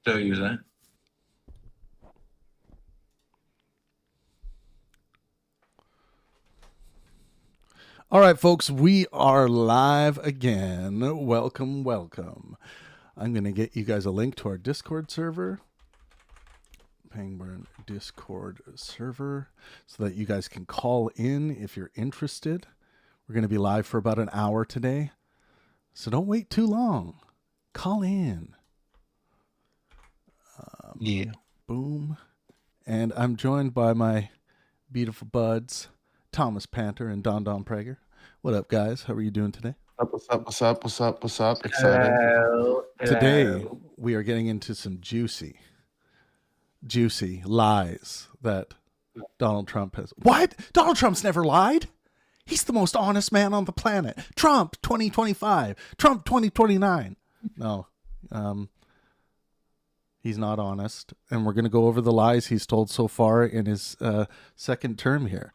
So you say? All right, folks, we are live again. Welcome, welcome. I'm going to get you guys a link to our Discord server, Pangburn Discord server, so that you guys can call in if you're interested. We're going to be live for about an hour today, so don't wait too long. Call in. Yeah. Boom. And I'm joined by my beautiful buds, Thomas Panter and Don Prager. What up, guys? How are you doing today? What's up? Excited. Hello. Today, we are getting into some juicy lies that Donald Trump has. What? Donald Trump's never lied. He's the most honest man on the planet. Trump 2025. Trump 2029. No. He's not honest. And we're going to go over the lies he's told so far in his second term here.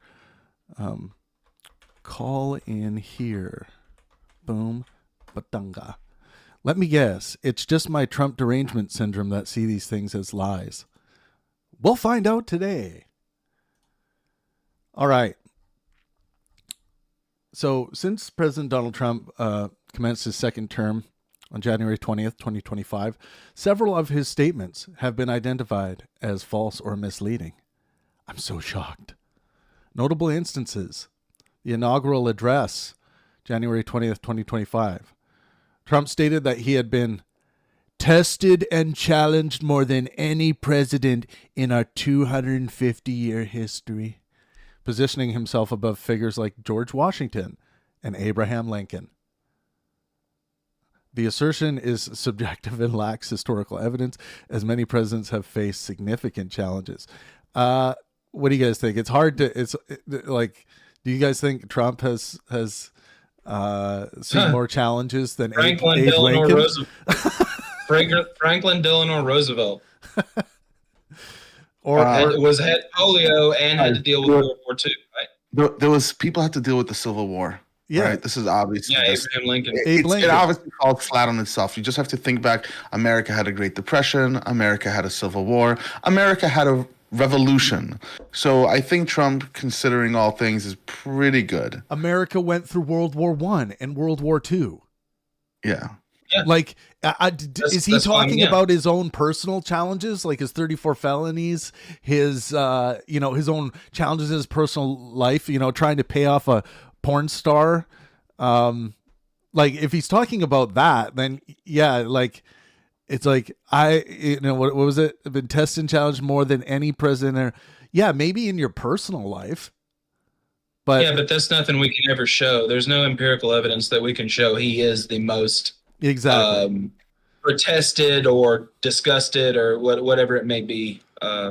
Call in here. Boom. Batanga. Let me guess. It's just my Trump derangement syndrome that see these things as lies. We'll find out today. All right. So since President Donald Trump commenced his second term on January 20th, 2025, several of his statements have been identified as false or misleading. I'm so shocked. Notable instances. The inaugural address, January 20th, 2025. Trump stated that he had been tested and challenged more than any president in our 250-year history, positioning himself above figures like George Washington and Abraham Lincoln. The assertion is subjective and lacks historical evidence, as many presidents have faced significant challenges. What do you guys think? It's hard to, do you guys think Trump has seen more challenges than Franklin Abe Delano Lincoln? Roosevelt? Franklin Delano Roosevelt. Or had polio and had to deal with World War II, right? There was people had to deal with the Civil War. yeah, Right? This is obviously Yeah, Abraham Lincoln. it obviously falls flat on itself. You just have to think back. America had a Great Depression. America had a Civil War. America had a revolution. So I think Trump, considering all things, is pretty good. America went through World War I and World War II. Yeah. Yeah. Like, is he that's fine, talking yeah. about his own personal challenges, like his 34 felonies, his, his own challenges in his personal life, trying to pay off a porn star? Like, if he's talking about that, then yeah, like, it's like, what was it? I've been tested and challenged more than any president. Yeah, maybe in your personal life. But that's nothing we can ever show. There's no empirical evidence that we can show he is the most exactly protested or disgusted or whatever it may be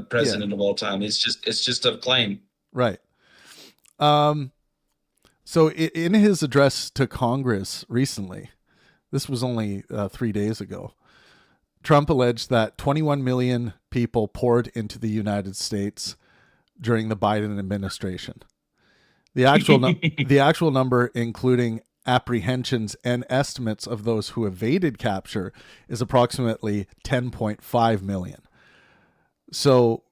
president of all time. It's just a claim. Right. So in his address to Congress recently, this was only 3 days ago, Trump alleged that 21 million people poured into the United States during the Biden administration. The actual number, including apprehensions and estimates of those who evaded capture, is approximately 10.5 million. So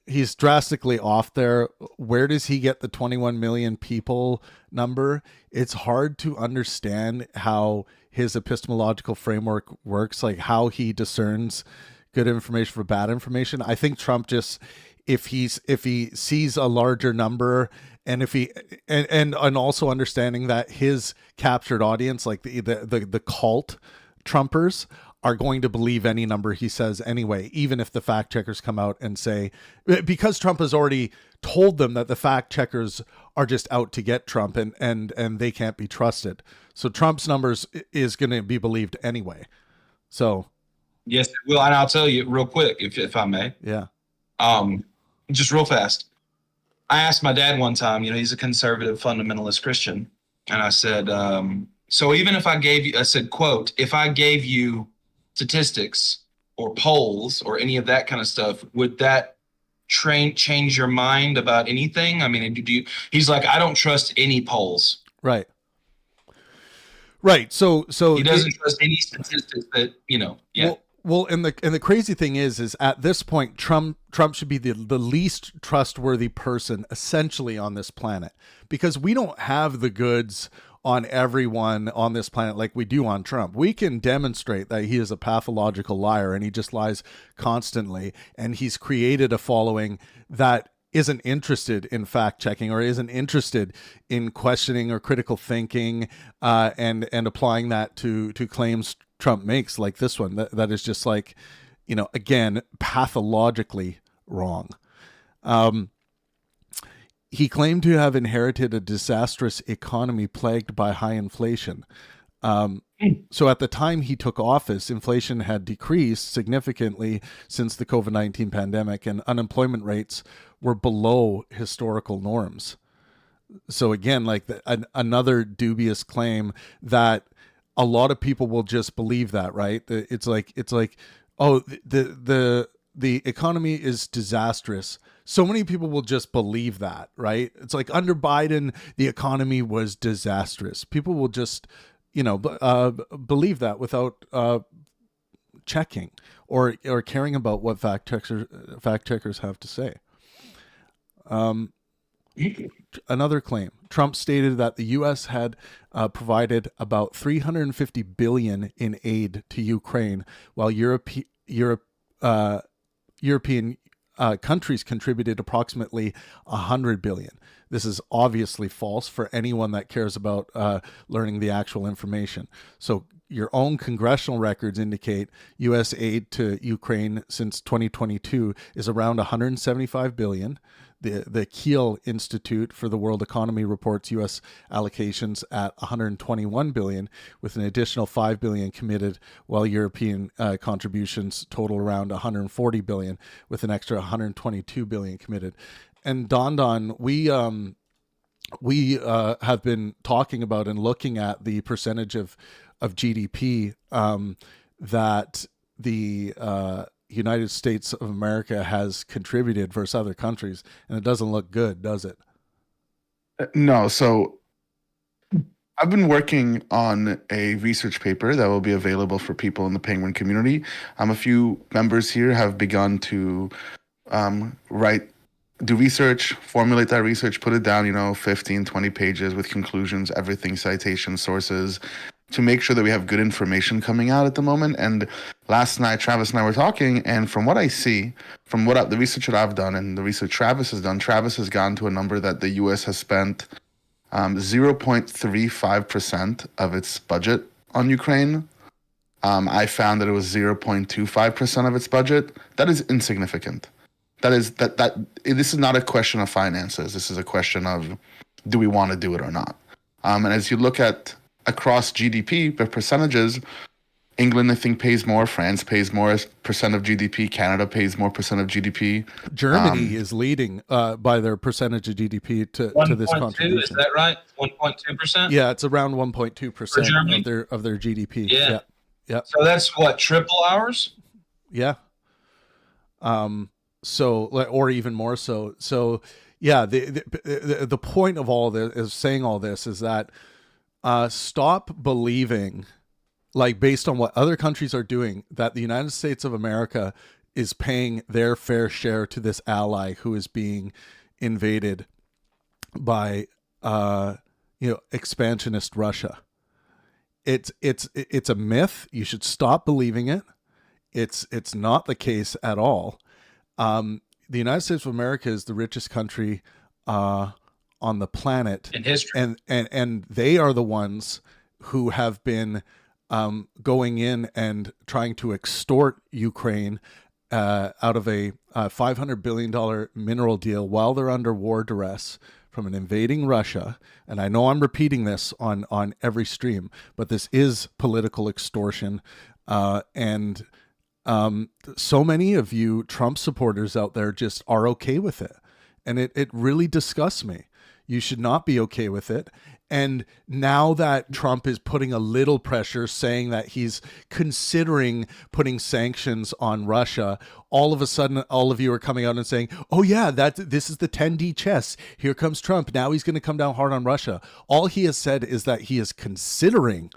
he's drastically off there. Where does he get the 21 million people number? It's hard to understand how his epistemological framework works, like how he discerns good information from bad information. I think Trump just, if he sees a larger number, and if he and also understanding that his captured audience, like the cult Trumpers, are going to believe any number he says anyway, even if the fact checkers come out and say, because Trump has already told them that the fact checkers are just out to get Trump and they can't be trusted. So Trump's numbers is going to be believed anyway. So Yes, it will. And I'll tell you real quick, if I may. yeah. Just real fast. I asked my dad one time, he's a conservative fundamentalist Christian. And I said, so even if I gave you, I said, quote, if I gave you statistics or polls or any of that kind of stuff, would that change your mind about anything? I mean, he's like, I don't trust any polls. Right. Right. So he doesn't trust any statistics that, yeah. Well, and the crazy thing is at this point, Trump should be the least trustworthy person essentially on this planet, because we don't have the goods on everyone on this planet like we do on Trump. We can demonstrate that he is a pathological liar and he just lies constantly, and he's created a following that isn't interested in fact checking or isn't interested in questioning or critical thinking, and applying that to claims Trump makes, like this one that is just like, again, pathologically wrong. He claimed to have inherited a disastrous economy plagued by high inflation. So at the time he took office, inflation had decreased significantly since the COVID-19 pandemic, and unemployment rates were below historical norms. So again, like another dubious claim that a lot of people will just believe that, right? It's like, oh, the economy is disastrous. So many people will just believe that, right? It's like under Biden, the economy was disastrous. People will just, believe that without checking or caring about what fact checkers have to say. Another claim: Trump stated that the U.S. had provided about $350 billion in aid to Ukraine, while European countries contributed approximately $100 billion. This is obviously false for anyone that cares about learning the actual information. So your own congressional records indicate U.S. aid to Ukraine since 2022 is around $175 billion. The Kiel Institute for the World Economy reports U.S. allocations at $121 billion, with an additional $5 billion committed, while European contributions total around $140 billion, with an extra $122 billion committed. And Don, we have been talking about and looking at the percentage of GDP that the United States of America has contributed versus other countries, and it doesn't look good, does it? No. So I've been working on a research paper that will be available for people in the Penguin community. A few members here have begun to do research, formulate that research, put it down, 15, 20 pages with conclusions, everything, citations, sources, to make sure that we have good information coming out at the moment. And last night, Travis and I were talking, and from what I see, from the research that I've done and the research Travis has done, Travis has gone to a number that the U.S. has spent 0.35% of its budget on Ukraine. I found that it was 0.25% of its budget. That is insignificant. This is not a question of finances. This is a question of, do we want to do it or not? And as you look at across GDP, the percentages, England, I think, pays more. France pays more percent of GDP. Canada pays more percent of GDP. Germany is leading by their percentage of GDP to this contribution. Is that right? 1.2%? Yeah, it's around 1.2% of their GDP. Yeah. Yeah. So that's what, triple ours? Yeah. So, or even more so. So, yeah, the point of all this is saying all this is that stop believing, like based on what other countries are doing, that the United States of America is paying their fair share to this ally who is being invaded by, expansionist Russia. It's a myth. You should stop believing it. It's not the case at all. The United States of America is the richest country on the planet in history, and they are the ones who have been going in and trying to extort Ukraine out of a $500 billion mineral deal while they're under war duress from an invading Russia. And I know I'm repeating this on every stream, but this is political extortion. And so many of you Trump supporters out there just are okay with it. And it really disgusts me. You should not be okay with it. And now that Trump is putting a little pressure, saying that he's considering putting sanctions on Russia, all of a sudden, all of you are coming out and saying, oh yeah, this is the 10D chess. Here comes Trump. Now he's going to come down hard on Russia. All he has said is that he is considering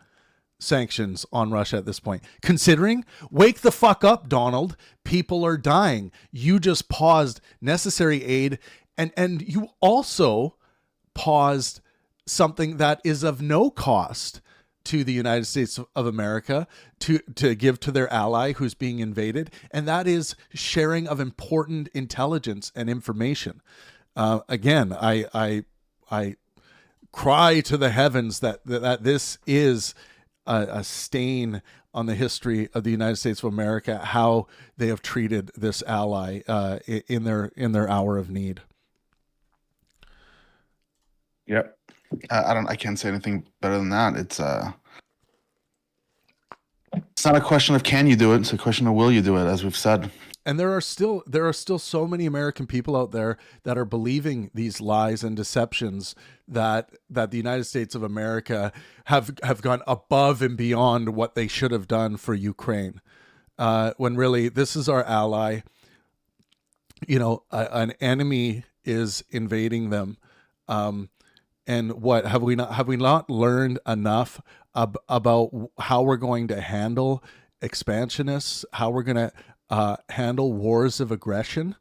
sanctions on Russia at this point. Considering, wake the fuck up, Donald. People are dying. You just paused necessary aid, and you also paused something that is of no cost to the United States of America to give to their ally who's being invaded, and that is sharing of important intelligence and information. Again, I cry to the heavens that this is a stain on the history of the United States of America, how they have treated this ally in their hour of need. Yep. I can't say anything better than that. It's not a question of can you do it, it's a question of will you do it, as we've said. And there are still so many American people out there that are believing these lies and deceptions that the United States of America have gone above and beyond what they should have done for Ukraine, when really this is our ally. You know, an enemy is invading them, and what have we not learned enough about how we're going to handle expansionists, how we're going to handle wars of aggression?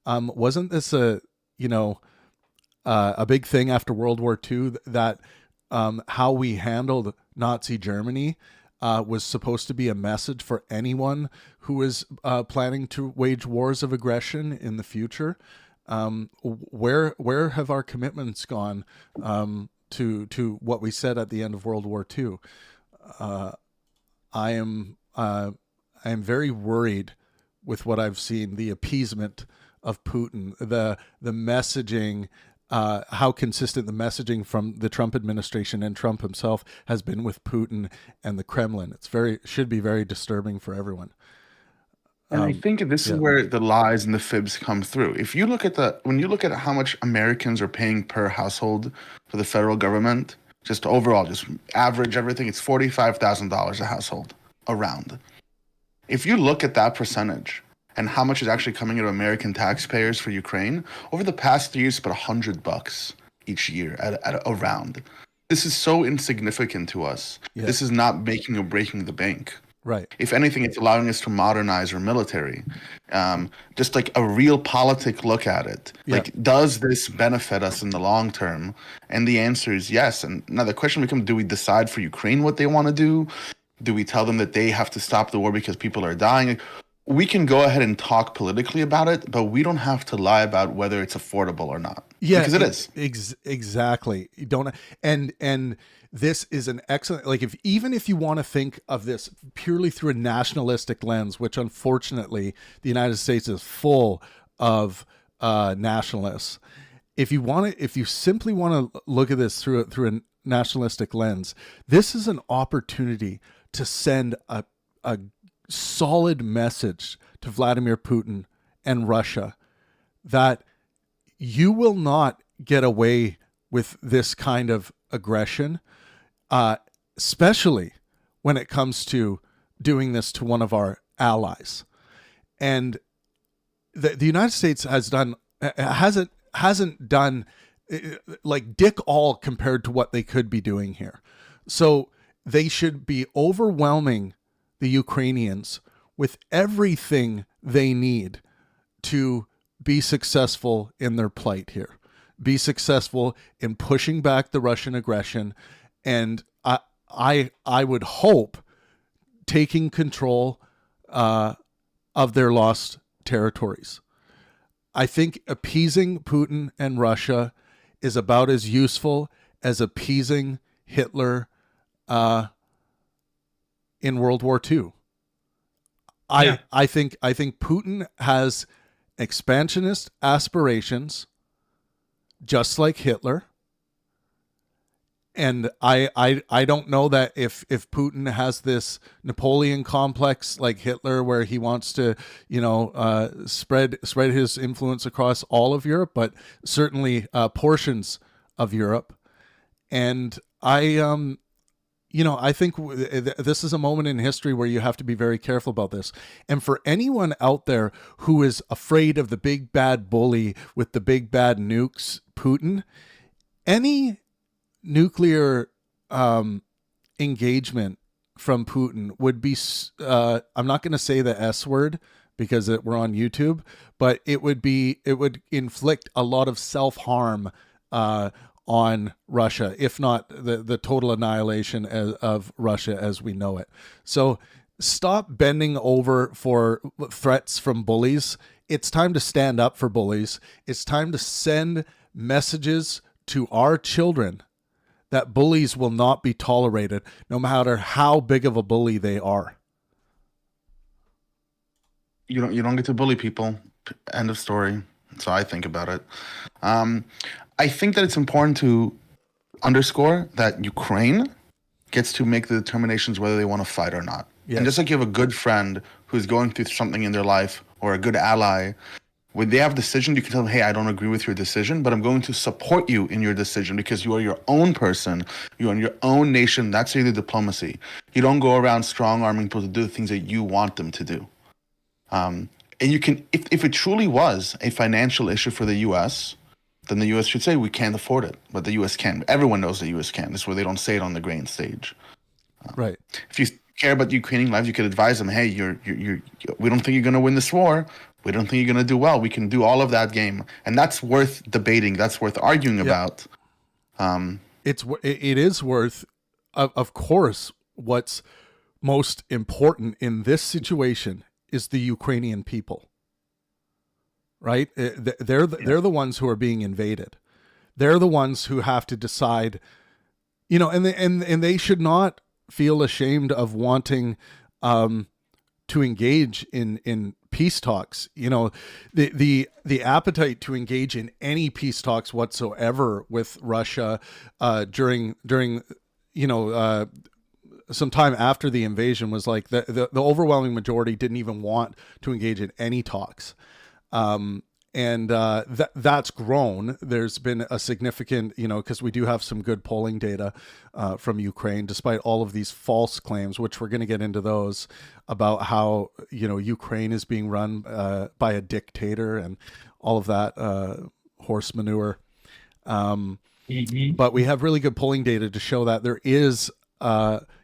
Wasn't this a big thing after World War II that how we handled Nazi Germany was supposed to be a message for anyone who is planning to wage wars of aggression in the future? Where have our commitments gone to what we said at the end of World War II? I am very worried with what I've seen, the appeasement of Putin, the messaging, how consistent the messaging from the Trump administration and Trump himself has been with Putin and the Kremlin. Should be very disturbing for everyone. And I think this is where the lies and the fibs come through. If you look at when you look at how much Americans are paying per household for the federal government, just overall, just average everything, it's $45,000 a household around. If you look at that percentage and how much is actually coming out of American taxpayers for Ukraine, over the past 3 years, about $100 each year at around. This is so insignificant to us. Yeah. This is not making or breaking the bank. Right. If anything, it's allowing us to modernize our military. Just like a real politic look at it. Yeah. Like, does this benefit us in the long term? And the answer is yes. And now the question becomes, do we decide for Ukraine what they want to do? Do we tell them that they have to stop the war because people are dying? We can go ahead and talk politically about it, but we don't have to lie about whether it's affordable or not. Yeah, because it is. Exactly. You don't, and this is an excellent, like, even if you want to think of this purely through a nationalistic lens, which unfortunately the United States is full of nationalists. If you simply want to look at this through a nationalistic lens, this is an opportunity to send a solid message to Vladimir Putin and Russia that you will not get away with this kind of aggression, especially when it comes to doing this to one of our allies. And the United States hasn't done like dick all compared to what they could be doing here. So they should be overwhelming the Ukrainians with everything they need to be successful in their plight here, be successful in pushing back the Russian aggression, and I would hope taking control of their lost territories. I think appeasing Putin and Russia is about as useful as appeasing Hitler in World War II. I think Putin has expansionist aspirations, just like Hitler. And I don't know that if Putin has this Napoleon complex like Hitler, where he wants to, spread his influence across all of Europe, but certainly portions of Europe. And I think this is a moment in history where you have to be very careful about this. And for anyone out there who is afraid of the big bad bully with the big bad nukes, Putin, any nuclear engagement from Putin would be, I'm not going to say the S word because we're on YouTube, but it would inflict a lot of self-harm on Russia, if not the total annihilation of Russia as we know it. So stop bending over for threats from bullies. It's time to stand up for bullies. It's time to send messages to our children that bullies will not be tolerated, no matter how big of a bully they are. You don't get to bully people. End of story. So I think about it. I think that it's important to underscore that Ukraine gets to make the determinations whether they want to fight or not. Yes. And just like you have a good friend who's going through something in their life, or a good ally, when they have a decision, you can tell them, hey, I don't agree with your decision, but I'm going to support you in your decision because you are your own person. You are in your own nation. That's the diplomacy. You don't go around strong-arming people to do the things that you want them to do. And you can, if it truly was a financial issue for the U.S., then the U.S. should say we can't afford it, but the U.S. can. Everyone knows the U.S. can. This is where they don't say it on the grain stage. Right. If you care about Ukrainian lives, you could advise them, hey, we don't think you're going to win this war. We don't think you're going to do well. We can do all of that game. And that's worth debating. That's worth arguing about. It is worth, of course, what's most important in this situation is the Ukrainian people. Right? They're the ones who are being invaded. They're the ones who have to decide, and they should not feel ashamed of wanting to engage in peace talks. The appetite to engage in any peace talks whatsoever with Russia during some time after the invasion was like the overwhelming majority didn't even want to engage in any talks. That's grown. There's been a significant, because we do have some good polling data from Ukraine, despite all of these false claims, which we're going to get into those, about how, Ukraine is being run by a dictator and all of that horse manure. But we have really good polling data to show that there is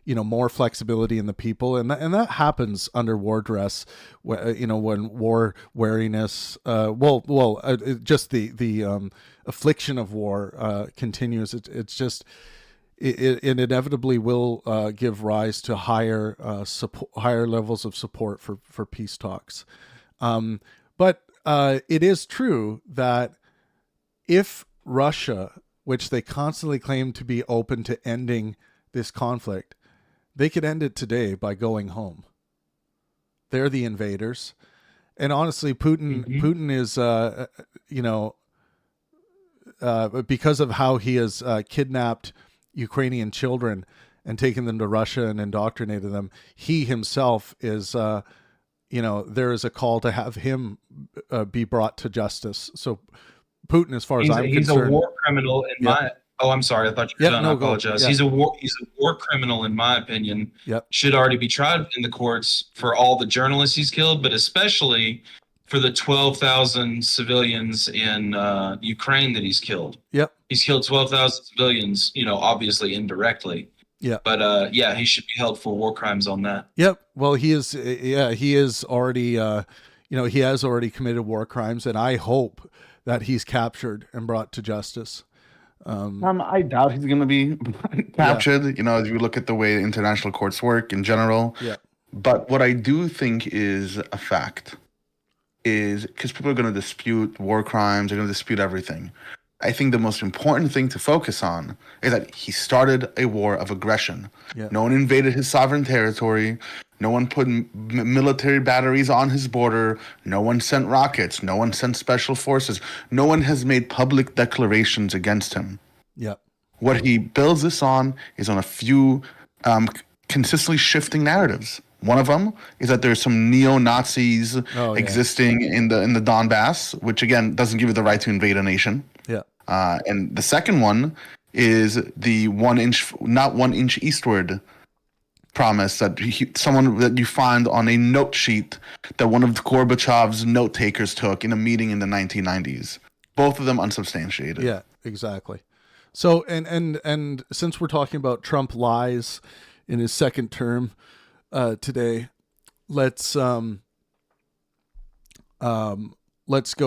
more flexibility in the people, and that happens under war dress, when war wariness, just the affliction of war continues. It's just it inevitably will give rise to higher levels of support for peace talks. But it is true that if Russia, which they constantly claim to be open to ending this conflict, they could end it today by going home. They're the invaders. And honestly, Putin is, because of how he has kidnapped Ukrainian children and taken them to Russia and indoctrinated them, he himself is, there is a call to have him be brought to justice. So Putin, as far as I'm concerned, he's a war criminal in my. Oh, I'm sorry. I thought you were done. I apologize. He's a war criminal, in my opinion. Yep. Should already be tried in the courts for all the journalists he's killed, but especially for the 12,000 civilians in Ukraine that he's killed. Yep. He's killed 12,000 civilians, obviously indirectly. Yeah. But he should be held for war crimes on that. Yep. Well, he is already, he has already committed war crimes, and I hope that he's captured and brought to justice. I doubt he's going to be captured, as you look at the way international courts work in general. Yeah. But what I do think is a fact is, because people are going to dispute war crimes, they're going to dispute everything. I think the most important thing to focus on is that he started a war of aggression. Yeah. No one invaded his sovereign territory. No one put military batteries on his border. No one sent rockets. No one sent special forces. No one has made public declarations against him. Yeah. What he builds this on is on a few consistently shifting narratives. One of them is that there's some neo-Nazis existing in the Donbass, which again doesn't give you the right to invade a nation. Yeah. And the second one is the 1 inch, not 1 inch eastward promise that someone that you find on a note sheet that one of Gorbachev's note takers took in a meeting in the 1990s. Both of them unsubstantiated. Yeah, exactly. So, and since we're talking about Trump lies, in his second term today. Let's go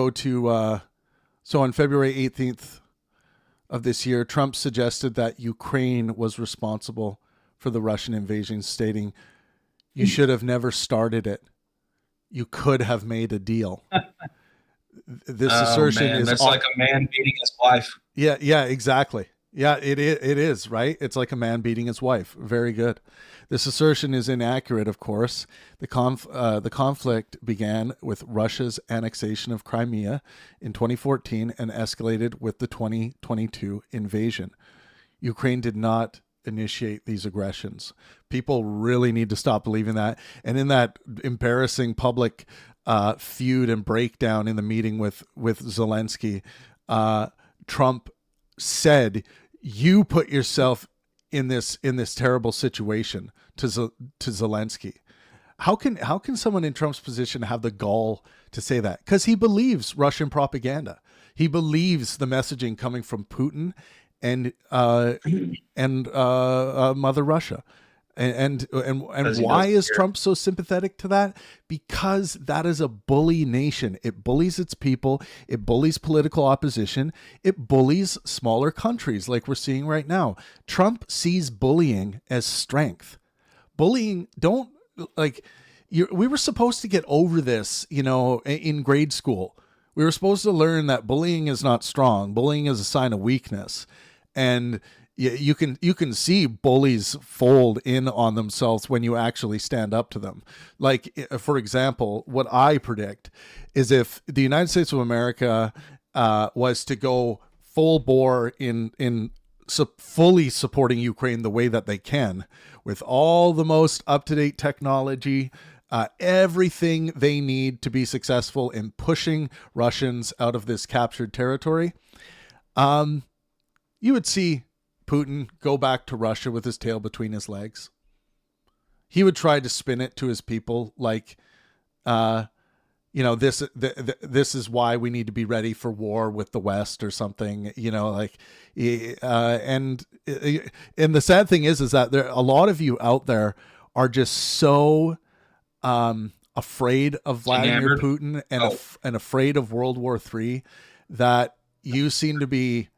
to so on February 18th of this year, Trump suggested that Ukraine was responsible for the Russian invasion, stating, "You should have never started it. You could have made a deal." This assertion is that's like a man beating his wife. Yeah, exactly. Yeah, it is, right? It's like a man beating his wife. Very good. This assertion is inaccurate, of course. The conflict began with Russia's annexation of Crimea in 2014 and escalated with the 2022 invasion. Ukraine did not initiate these aggressions. People really need to stop believing that. And in that embarrassing public feud and breakdown in the meeting with Zelensky, Trump said, "You put yourself in this terrible situation," to Zelensky. How can someone in Trump's position have the gall to say that? Because he believes Russian propaganda. He believes the messaging coming from Putin and Mother Russia. And why is Trump so sympathetic to that? Because that is a bully nation. It bullies its people. It bullies political opposition. It bullies smaller countries like we're seeing right now. Trump sees bullying as strength. Bullying, we were supposed to get over this, in grade school. We were supposed to learn that bullying is not strong. Bullying is a sign of weakness. And you can see bullies fold in on themselves when you actually stand up to them. Like, for example, what I predict is if the United States of America was to go full bore in fully supporting Ukraine the way that they can, with all the most up-to-date technology, everything they need to be successful in pushing Russians out of this captured territory, you would see Putin go back to Russia with his tail between his legs. He would try to spin it to his people like, this is why we need to be ready for war with the West or something, and the sad thing is that a lot of you out there are just so afraid of Vladimir Putin and afraid of World War III that you seem to be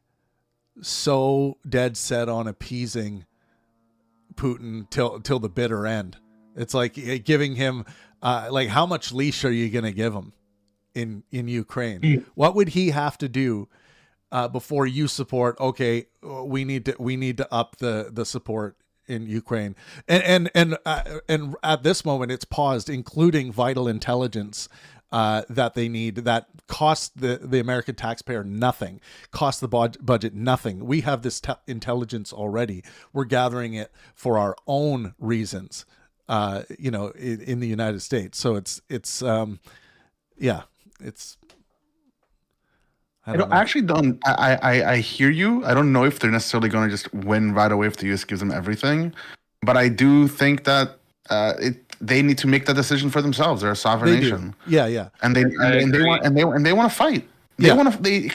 so dead set on appeasing Putin till the bitter end. It's like giving him how much leash are you going to give him in Ukraine? What would he have to do before you support? Okay, we need to up the support in Ukraine, and at this moment it's paused, including vital intelligence that they need, that costs the American taxpayer nothing, costs the budget nothing. We have this intelligence already. We're gathering it for our own reasons, in the United States. So it's I hear you. I don't know if they're necessarily going to just win right away if the U.S. gives them everything, but I do think that they need to make that decision for themselves. They're a sovereign nation. Yeah. And they want to fight. They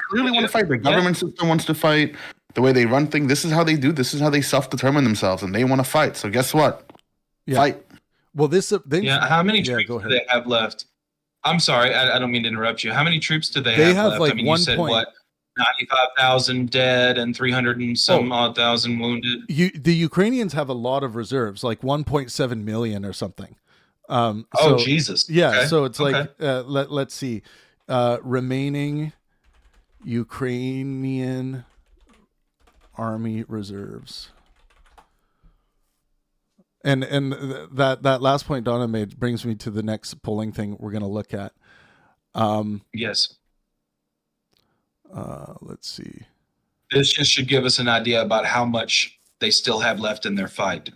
clearly want to fight. The government system wants to fight. The way they run things, this is how they do. This is how they self-determine themselves, and they want to fight. So guess what? Yeah. Fight. Well, how many troops do they have left? I'm sorry, I don't mean to interrupt you. How many troops do they have left? Like, I mean, you said 95,000 dead and 300 and some odd thousand wounded. The Ukrainians have a lot of reserves, like 1.7 million or something. Jesus. Yeah. Okay. So it's let's see, remaining Ukrainian army reserves. And that last point Donna made brings me to the next polling thing we're going to look at. Yes. Let's see. This just should give us an idea about how much they still have left in their fight.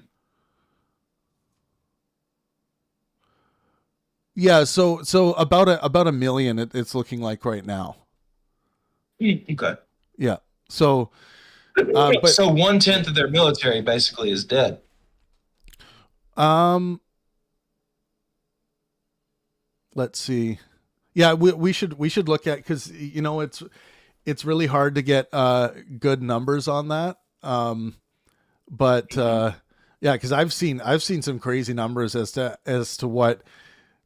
Yeah, so about a million it's looking like right now. Okay. Yeah. So so 1/10 of their military basically is dead. Let's see. Yeah, we should look at, because it's really hard to get good numbers on that. But Yeah, because I've seen some crazy numbers as to what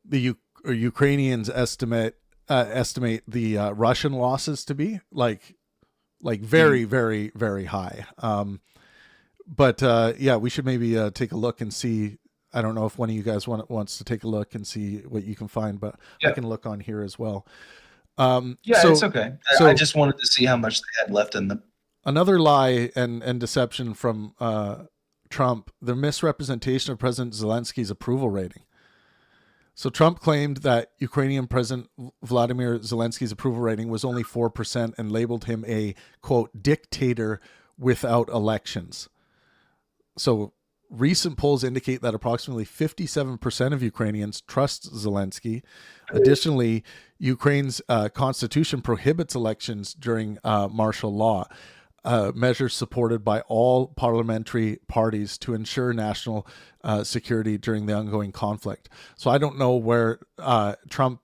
the Ukrainians estimate the Russian losses to be like very very very high. But yeah, we should maybe take a look and see. I don't know if one of you guys wants to take a look and see what you can find, but I can look on here as well. It's okay. I just wanted to see how much they had left in them. Another lie and deception from Trump, the misrepresentation of President Zelensky's approval rating. So Trump claimed that Ukrainian President Vladimir Zelensky's approval rating was only 4% and labeled him a, quote, dictator without elections. So recent polls indicate that approximately 57% of Ukrainians trust Zelensky. Additionally, Ukraine's constitution prohibits elections during martial law, measures supported by all parliamentary parties to ensure national security during the ongoing conflict. So I don't know where Trump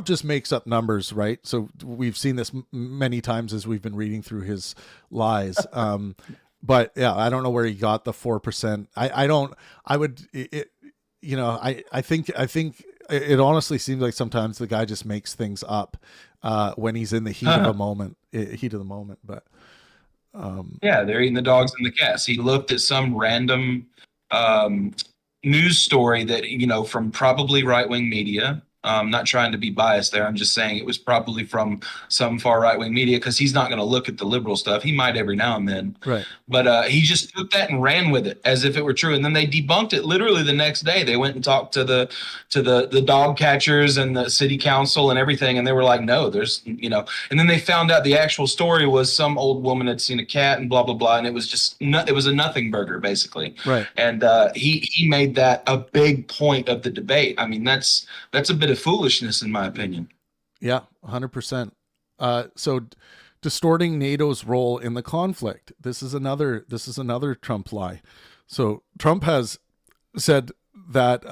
just makes up numbers, right? So we've seen this many times as we've been reading through his lies. But yeah, I don't know where he got the 4%. I think it honestly seems like sometimes the guy just makes things up when he's in the heat of the moment. But they're eating the dogs and the cats. He looked at some random news story that, from probably right-wing media. I'm not trying to be biased there. I'm just saying it was probably from some far right-wing media, because he's not going to look at the liberal stuff. He might every now and then. Right. But he just took that and ran with it as if it were true. And then they debunked it literally the next day. They went and talked to the dog catchers and the city council and everything. And they were like, no, there's, and then they found out the actual story was some old woman had seen a cat and blah, blah, blah. And it was just, it was a nothing burger, basically. Right. And he made that a big point of the debate. I mean, that's a bit of foolishness, in my opinion. Yeah, 100%. So distorting NATO's role in the conflict. This is another Trump lie. So Trump has said that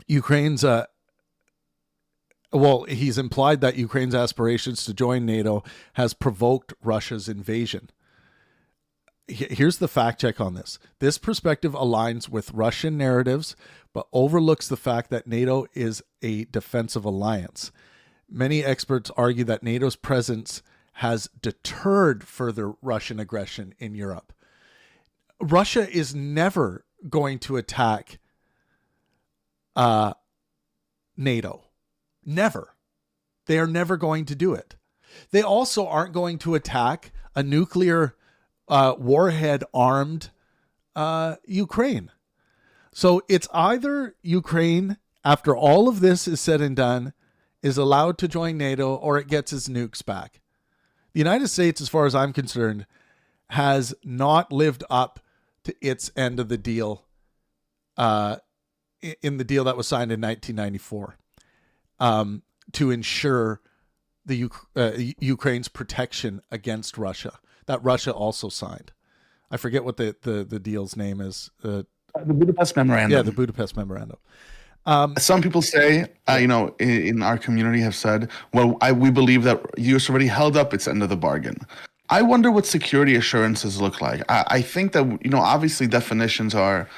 Ukraine's he's implied that Ukraine's aspirations to join NATO has provoked Russia's invasion. Here's the fact check on this. This perspective aligns with Russian narratives, but overlooks the fact that NATO is a defensive alliance. Many experts argue that NATO's presence has deterred further Russian aggression in Europe. Russia is never going to attack NATO. Never. They are never going to do it. They also aren't going to attack a nuclear warhead-armed Ukraine. So it's either Ukraine, after all of this is said and done, is allowed to join NATO, or it gets its nukes back. The United States, as far as I'm concerned, has not lived up to its end of the deal in the deal that was signed in 1994 to ensure the Ukraine's protection against Russia, that Russia also signed. I forget what the deal's name is. The Budapest Memorandum. Yeah, the Budapest Memorandum. Some people say, in our community have said, well, we believe that U.S. already held up its end of the bargain. I wonder what security assurances look like. I think that, obviously definitions are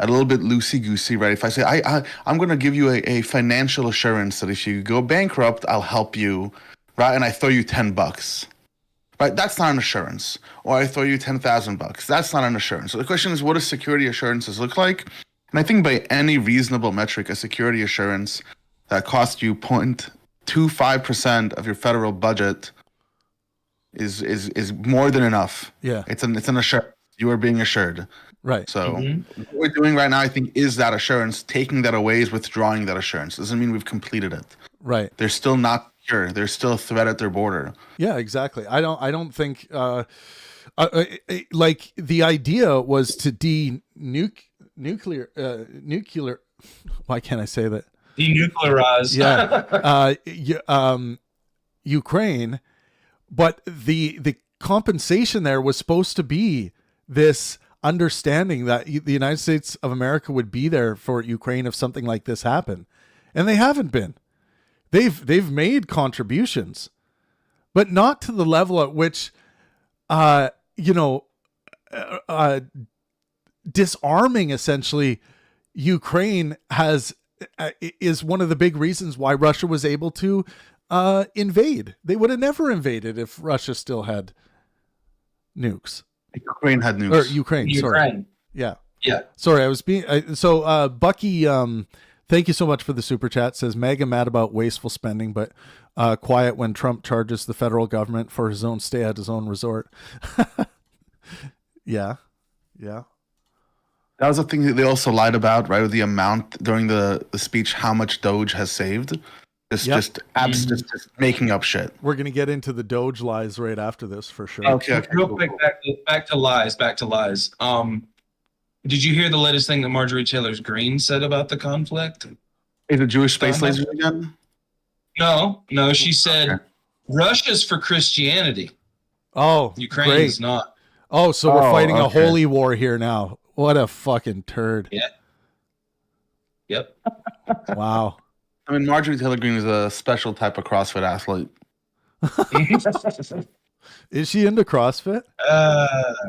a little bit loosey-goosey, right? If I say, I'm going to give you a financial assurance that if you go bankrupt, I'll help you, right? And I throw you $10. Right, that's not an assurance. Or I throw you $10,000. That's not an assurance. So the question is, what does security assurances look like? And I think by any reasonable metric, a security assurance that costs you 0.25% of your federal budget is more than enough. Yeah, it's an assurance. You are being assured. Right. So what we're doing right now, I think, is that assurance. Taking that away is withdrawing that assurance. Doesn't mean we've completed it. Right. They're still not secure. There's still a threat at their border. Yeah, exactly. I don't think like the idea was to nuclear. Why can't I say that? Denuclearize. Ukraine, but the compensation there was supposed to be this understanding that the United States of America would be there for Ukraine if something like this happened, and they haven't been. They've made contributions, but not to the level at which, disarming essentially Ukraine is one of the big reasons why Russia was able to invade. They would have never invaded if Russia still had nukes. Ukraine had nukes. Or Ukraine. Sorry. Yeah. Yeah. Sorry, I was being Bucky. Thank you so much for the super chat. Says mega mad about wasteful spending, but quiet when Trump charges the federal government for his own stay at his own resort. Yeah. That was the thing that they also lied about, right? With the amount during the speech, how much DOGE has saved. Just making up shit. We're gonna get into the DOGE lies right after this for sure. Okay. Real quick, back to lies. Did you hear the latest thing that Marjorie Taylor Greene said about the conflict? Is it Jewish space lasers again? No. She said Russia's for Christianity. Oh, Ukraine's great. not. Oh, so we're fighting a holy war here now. What a fucking turd. Yeah. Yep. Wow. I mean, Marjorie Taylor Greene is a special type of CrossFit athlete. Is she into CrossFit?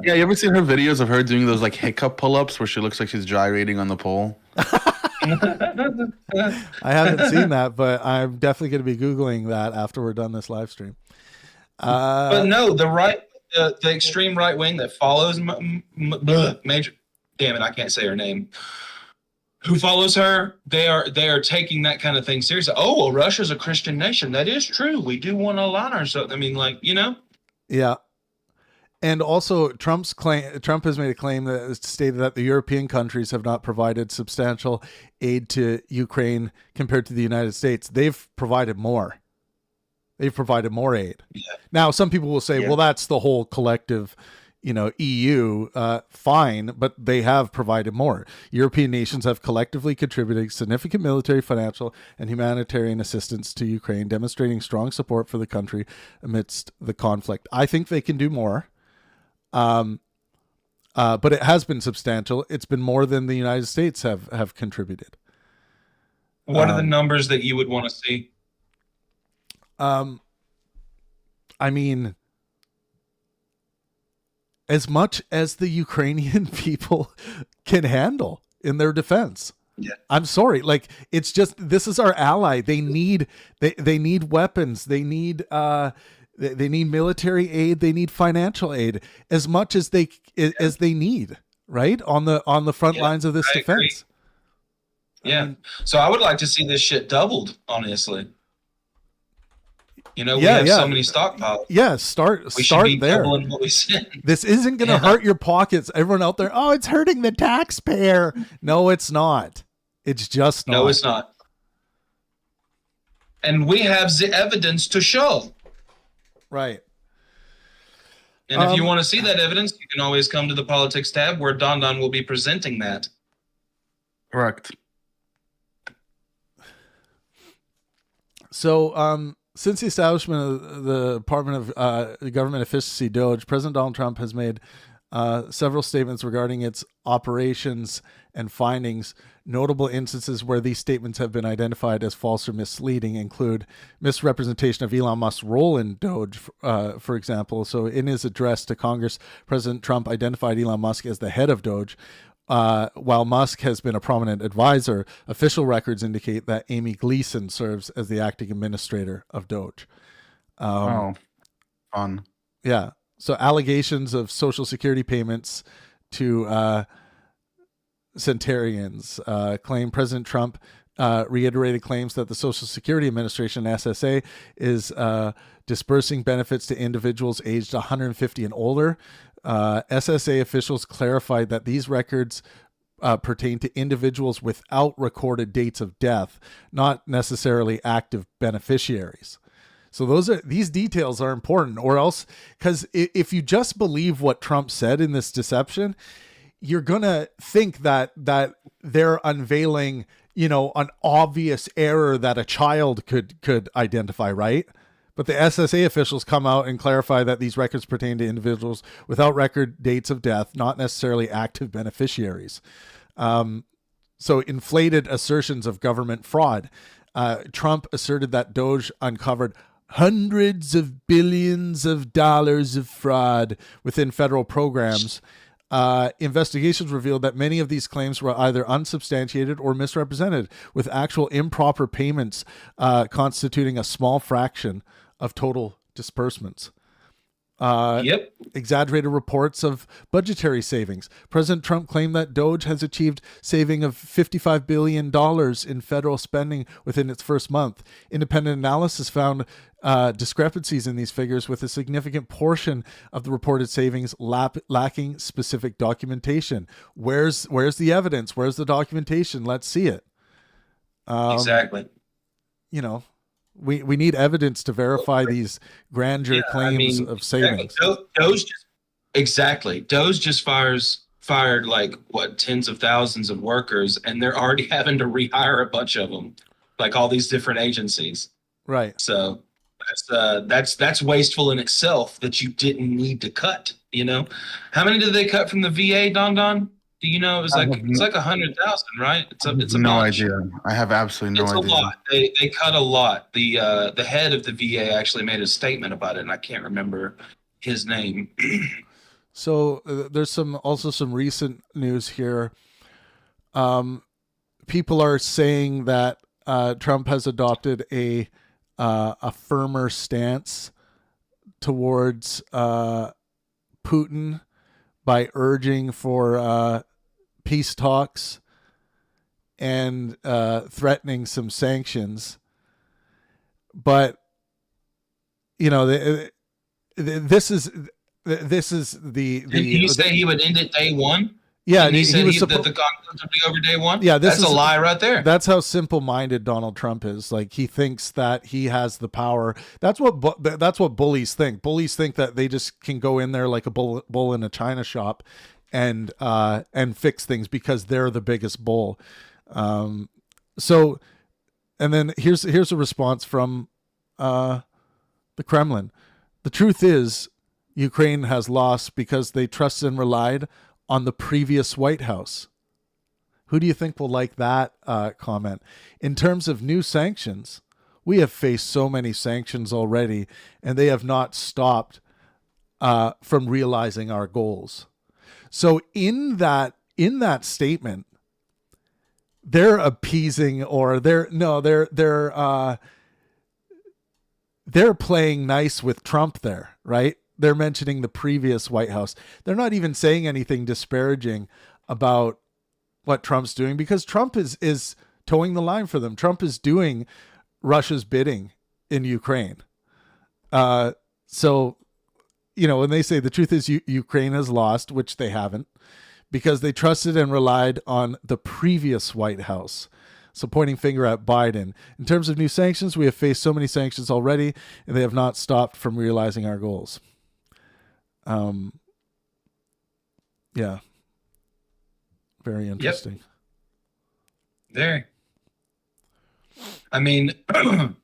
Yeah, you ever seen her videos of her doing those like hiccup pull-ups where she looks like she's gyrating on the pole? I haven't seen that, but I'm definitely going to be Googling that after we're done this live stream. But no, the extreme right wing that follows Major, damn it, I can't say her name. Who follows her? They are taking that kind of thing seriously. Oh, well, Russia's a Christian nation. That is true. We do want to align ourselves. I mean, Yeah. And also, Trump has made a claim that stated that the European countries have not provided substantial aid to Ukraine compared to the United States. They've provided more. They've provided more aid. Yeah. Now, some people will say, well, that's the whole collective, EU. Fine, but they have provided more. European nations have collectively contributed significant military, financial, and humanitarian assistance to Ukraine, demonstrating strong support for the country amidst the conflict. I think they can do more. But it has been substantial. It's been more than the United States have contributed. What are the numbers that you would want to see? I mean, as much as the Ukrainian people can handle in their defense. Yeah. I'm sorry. Like, it's just, this is our ally. They need weapons. They need military aid. They need financial aid as much as they need, right? On the front lines of this defense. Agree. Yeah. So I would like to see this shit doubled, honestly. We have so many stockpiles. Yeah, start there. What we send. This isn't going to hurt your pockets. Everyone out there, oh, it's hurting the taxpayer. No, it's not. It's just not. No, it's not. And we have the evidence to show. Right. And if you want to see that evidence, you can always come to the politics tab where Don will be presenting that. Correct. So, since the establishment of the Department of Government Efficiency, DOGE, President Donald Trump has made several statements regarding its operations and findings. Notable instances where these statements have been identified as false or misleading include misrepresentation of Elon Musk's role in DOGE, for example. So in his address to Congress, President Trump identified Elon Musk as the head of DOGE. While Musk has been a prominent advisor, official records indicate that Amy Gleason serves as the acting administrator of DOGE. Fun. Yeah. So allegations of Social Security payments to centurions claim President Trump reiterated claims that the Social Security Administration, SSA, is dispersing benefits to individuals aged 150 and older. SSA officials clarified that these records pertain to individuals without recorded dates of death, not necessarily active beneficiaries. So these details are important, or else, because if you just believe what Trump said in this deception, you're gonna think that they're unveiling, an obvious error that a child could identify, right? But the SSA officials come out and clarify that these records pertain to individuals without record dates of death, not necessarily active beneficiaries. So inflated assertions of government fraud. Trump asserted that DOGE uncovered hundreds of billions of dollars of fraud within federal programs, Investigations revealed that many of these claims were either unsubstantiated or misrepresented, with actual improper payments constituting a small fraction of total disbursements. Exaggerated reports of budgetary savings. President Trump claimed that DOGE has achieved saving of $55 billion in federal spending within its first month. Independent analysis found discrepancies in these figures, with a significant portion of the reported savings lacking specific documentation. Where's the evidence? Where's the documentation? Let's see it. Exactly. You know, we need evidence to verify these grandeur claims of savings. DOGE just fired like tens of thousands of workers, and they're already having to rehire a bunch of them, like all these different agencies. Right. So that's wasteful in itself that you didn't need to cut. You know, how many did they cut from the VA, Don? Do you know? It's like 100,000, right? It's a no bunch. idea. I have absolutely no idea. It's a lot. They cut a lot. The head of the VA actually made a statement about it, and I can't remember his name. So there's also some recent news here. People are saying that Trump has adopted a firmer stance towards Putin by urging for peace talks and threatening some sanctions. But you know, this is the. Did he say he would end it day one? Yeah, and he said that the conflict would be over day one. Yeah, that's a lie right there. That's how simple-minded Donald Trump is. Like, he thinks that he has the power. That's what bullies think. Bullies think that they just can go in there like a bull in a china shop and fix things because they're the biggest bull. So, and then here's a response from the Kremlin. The truth is, Ukraine has lost because they trusted and relied on the previous White House. Who do you think will like that comment? In terms of new sanctions, we have faced so many sanctions already, and they have not stopped from realizing our goals. So in that statement, they're appeasing, or they're playing nice with Trump there, right? They're mentioning the previous White House. They're not even saying anything disparaging about what Trump's doing, because Trump is towing the line for them. Trump is doing Russia's bidding in Ukraine. So, you know, when they say the truth is Ukraine has lost, which they haven't, because they trusted and relied on the previous White House. So pointing finger at Biden. In terms of new sanctions, we have faced so many sanctions already, and they have not stopped from realizing our goals. Yeah. Very interesting. Yep. Very. I mean,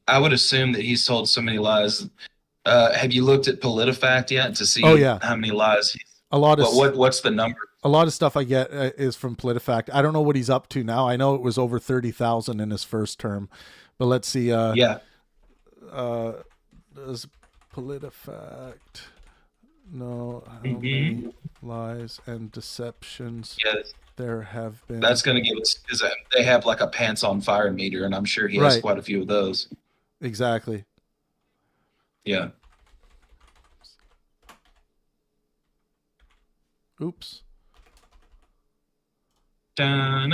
I would assume that he's told so many lies. Have you looked at PolitiFact yet to see how many lies he's... What's the number? A lot of stuff I get is from PolitiFact. I don't know what he's up to now. I know it was over 30,000 in his first term, but let's see. Does PolitiFact know how many lies and deceptions there have been? That's going to give us, because they have like a pants on fire meter, and I'm sure he has quite a few of those. Exactly. Yeah. Oops. We're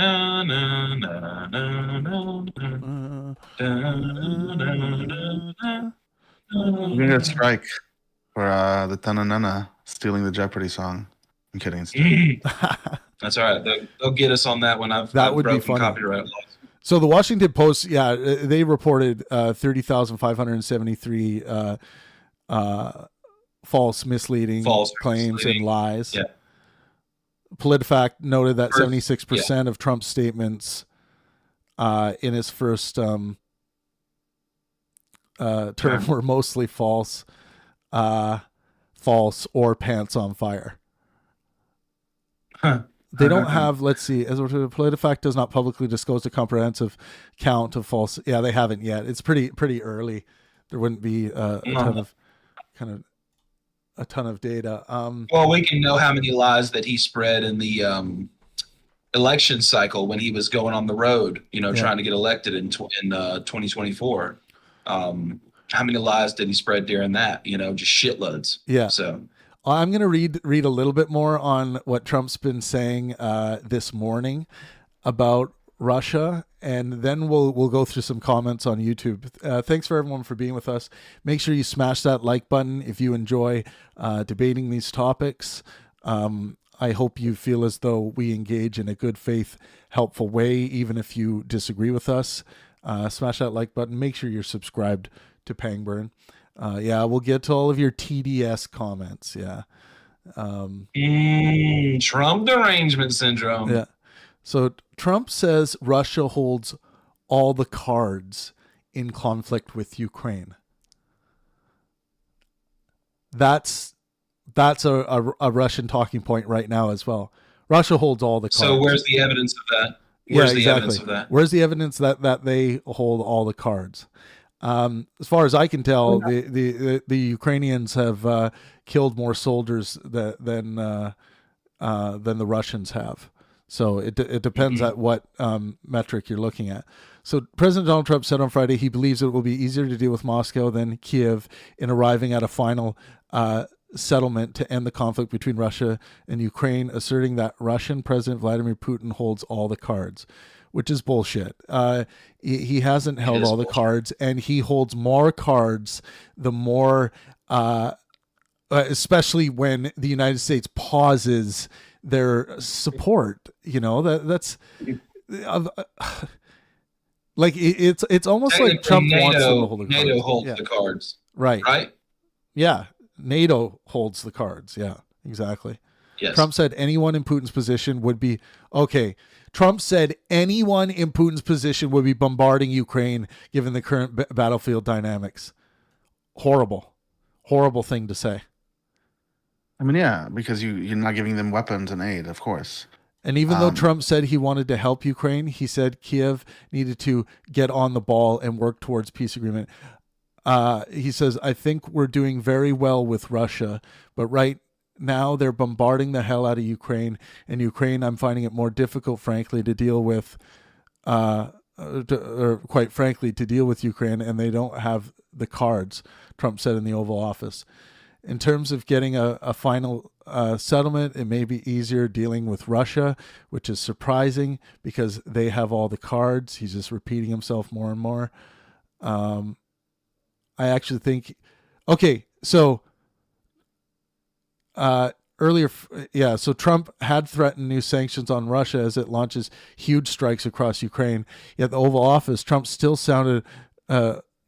gonna strike for the Tananana stealing the Jeopardy song. I'm kidding. That's all right. They'll get us on that one. That would be funny. Copyright laws. So the Washington Post, they reported 30,573 false, misleading claims and lies. Yeah. PolitiFact noted that 76% of Trump's statements in his first term were mostly false or pants on fire. They don't have, let's see, as PolitiFact does not publicly disclose a comprehensive count of false. Yeah, they haven't yet. It's pretty early. There wouldn't be a ton of kind of a ton of data. Well, we can know how many lies that he spread in the election cycle when he was going on the road, trying to get elected in 2024. How many lies did he spread during that? Just shitloads. Yeah. So I'm going to read a little bit more on what Trump's been saying this morning about Russia, and then we'll go through some comments on YouTube. Thanks for everyone for being with us. Make sure you smash that like button if you enjoy debating these topics. I hope you feel as though we engage in a good faith, helpful way, even if you disagree with us. Smash that like button. Make sure you're subscribed to Pangburn. We'll get to all of your TDS comments. Yeah. Trump derangement syndrome. Yeah. So Trump says Russia holds all the cards in conflict with Ukraine. That's a Russian talking point right now as well. Russia holds all the cards. So where's the evidence of that? Where's the evidence of that? Where's the evidence that they hold all the cards? As far as I can tell, the Ukrainians have killed more soldiers than the Russians have. So it depends at what metric you're looking at. So President Donald Trump said on Friday he believes it will be easier to deal with Moscow than Kiev in arriving at a final settlement to end the conflict between Russia and Ukraine, asserting that Russian President Vladimir Putin holds all the cards, which is bullshit. He hasn't held all the cards, and he holds more cards the more, especially when the United States pauses their support. That's like it's almost like Trump wants them to hold the cards. NATO holds the cards, right? Yeah, NATO holds the cards. Yeah, exactly. Yes. Trump said anyone in Putin's position would be okay. Trump said anyone in Putin's position would be bombarding Ukraine given the current battlefield dynamics. Horrible thing to say. I mean, yeah, because you're not giving them weapons and aid, of course. And even though Trump said he wanted to help Ukraine, he said Kiev needed to get on the ball and work towards peace agreement. He says, I think we're doing very well with Russia, but right now they're bombarding the hell out of Ukraine, and Ukraine, I'm finding it more difficult, frankly, to deal with, or quite frankly, to deal with Ukraine, and they don't have the cards, Trump said in the Oval Office. In terms of getting a final settlement, it may be easier dealing with Russia, which is surprising because they have all the cards. He's just repeating himself more and more. I actually think, okay, so earlier, so Trump had threatened new sanctions on Russia as it launches huge strikes across Ukraine. Yet the Oval Office, Trump still sounded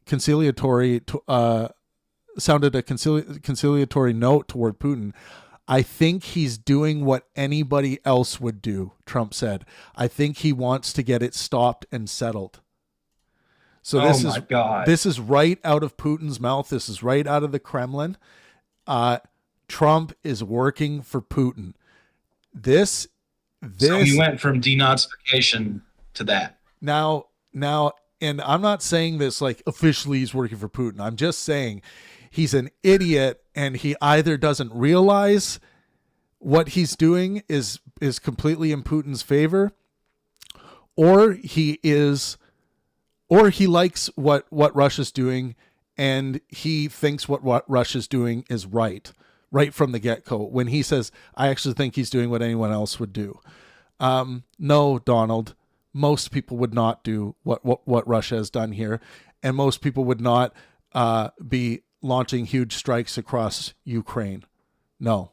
conciliatory note toward Putin. I think he's doing what anybody else would do, Trump said. I think he wants to get it stopped and settled. So this is right out of Putin's mouth. This is right out of the Kremlin. Trump is working for Putin. So he went from denazification to that. Now, and I'm not saying this like officially he's working for Putin. I'm just saying he's an idiot, and he either doesn't realize what he's doing is completely in Putin's favor, or he likes what Russia's doing, and he thinks what Russia's doing is right from the get-go. When he says, I actually think he's doing what anyone else would do. No, Donald, most people would not do what Russia has done here, and most people would not be launching huge strikes across Ukraine. No.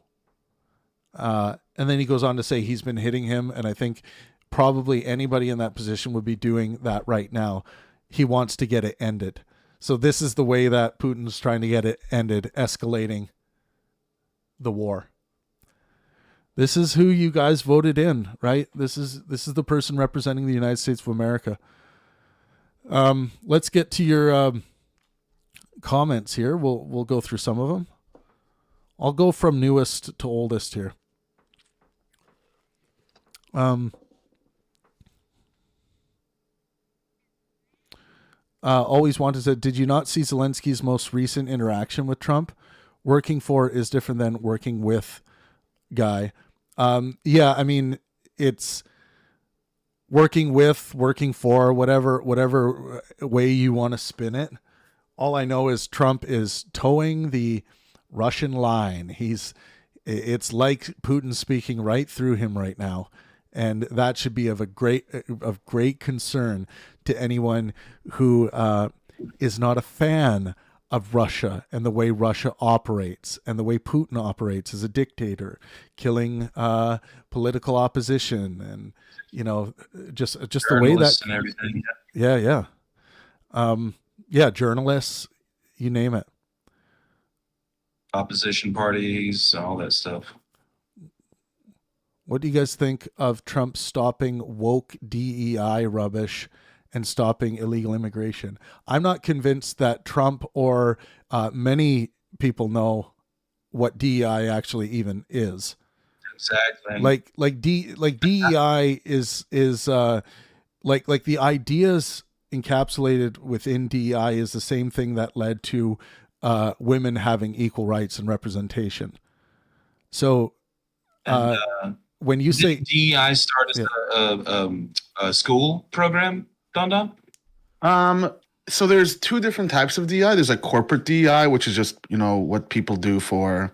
And then he goes on to say he's been hitting him, and I think probably anybody in that position would be doing that right now. He wants to get it ended. So this is the way that Putin's trying to get it ended, escalating the war. This is who you guys voted in, right? This is the person representing the United States of America. Let's get to your comments here. We'll go through some of them. I'll go from newest to oldest here. Always wanted to. Did you not see Zelensky's most recent interaction with Trump? Working for is different than working with guy. Yeah, I mean, it's working with, working for, whatever way you want to spin it. All I know is Trump is towing the Russian line. It's like Putin speaking right through him right now. And that should be of great concern to anyone who is not a fan of Russia and the way Russia operates and the way Putin operates as a dictator, killing political opposition and just the way that and everything. yeah journalists, you name it. Opposition parties, all that stuff. What do you guys think of Trump stopping woke DEI rubbish and stopping illegal immigration? I'm not convinced that Trump or many people know what DEI actually even is. Exactly. Like DEI is like the ideas encapsulated within DEI is the same thing that led to women having equal rights and representation. So when you say DEI started a school program, Don? So there's two different types of DEI. There's a corporate DEI, which is just, what people do for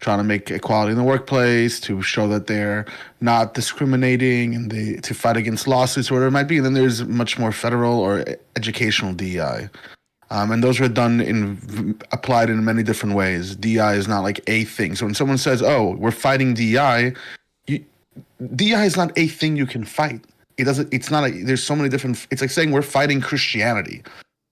trying to make equality in the workplace, to show that they're not discriminating and to fight against lawsuits or whatever it might be. And then there's much more federal or educational DEI. And those are applied in many different ways. DEI is not like a thing. So when someone says, "Oh, we're fighting DEI," DEI is not a thing you can fight. There's so many different. It's like saying we're fighting Christianity,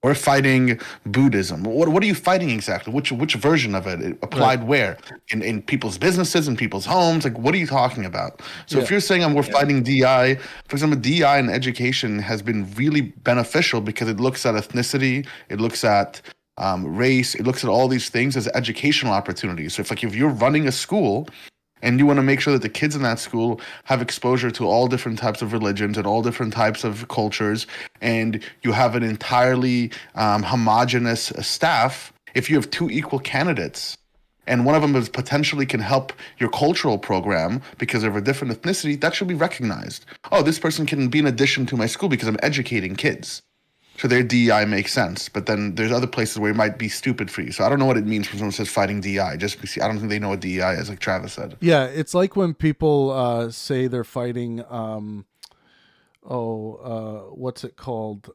we're fighting Buddhism. What are you fighting exactly? Which version of it applied where? In people's businesses, in people's homes? Like, what are you talking about? So if you're saying we're fighting DEI, for example, DEI in education has been really beneficial because it looks at ethnicity, it looks at race, it looks at all these things as educational opportunities. So if you're running a school and you want to make sure that the kids in that school have exposure to all different types of religions and all different types of cultures, and you have an entirely homogenous staff, if you have two equal candidates and one of them is potentially can help your cultural program because of a different ethnicity, that should be recognized. Oh, this person can be an addition to my school because I'm educating kids. So their DEI makes sense, but then there's other places where it might be stupid for you. So I don't know what it means when someone says fighting DEI. I don't think they know what DEI is, like Travis said. Yeah, it's like when people say they're fighting, what's it called?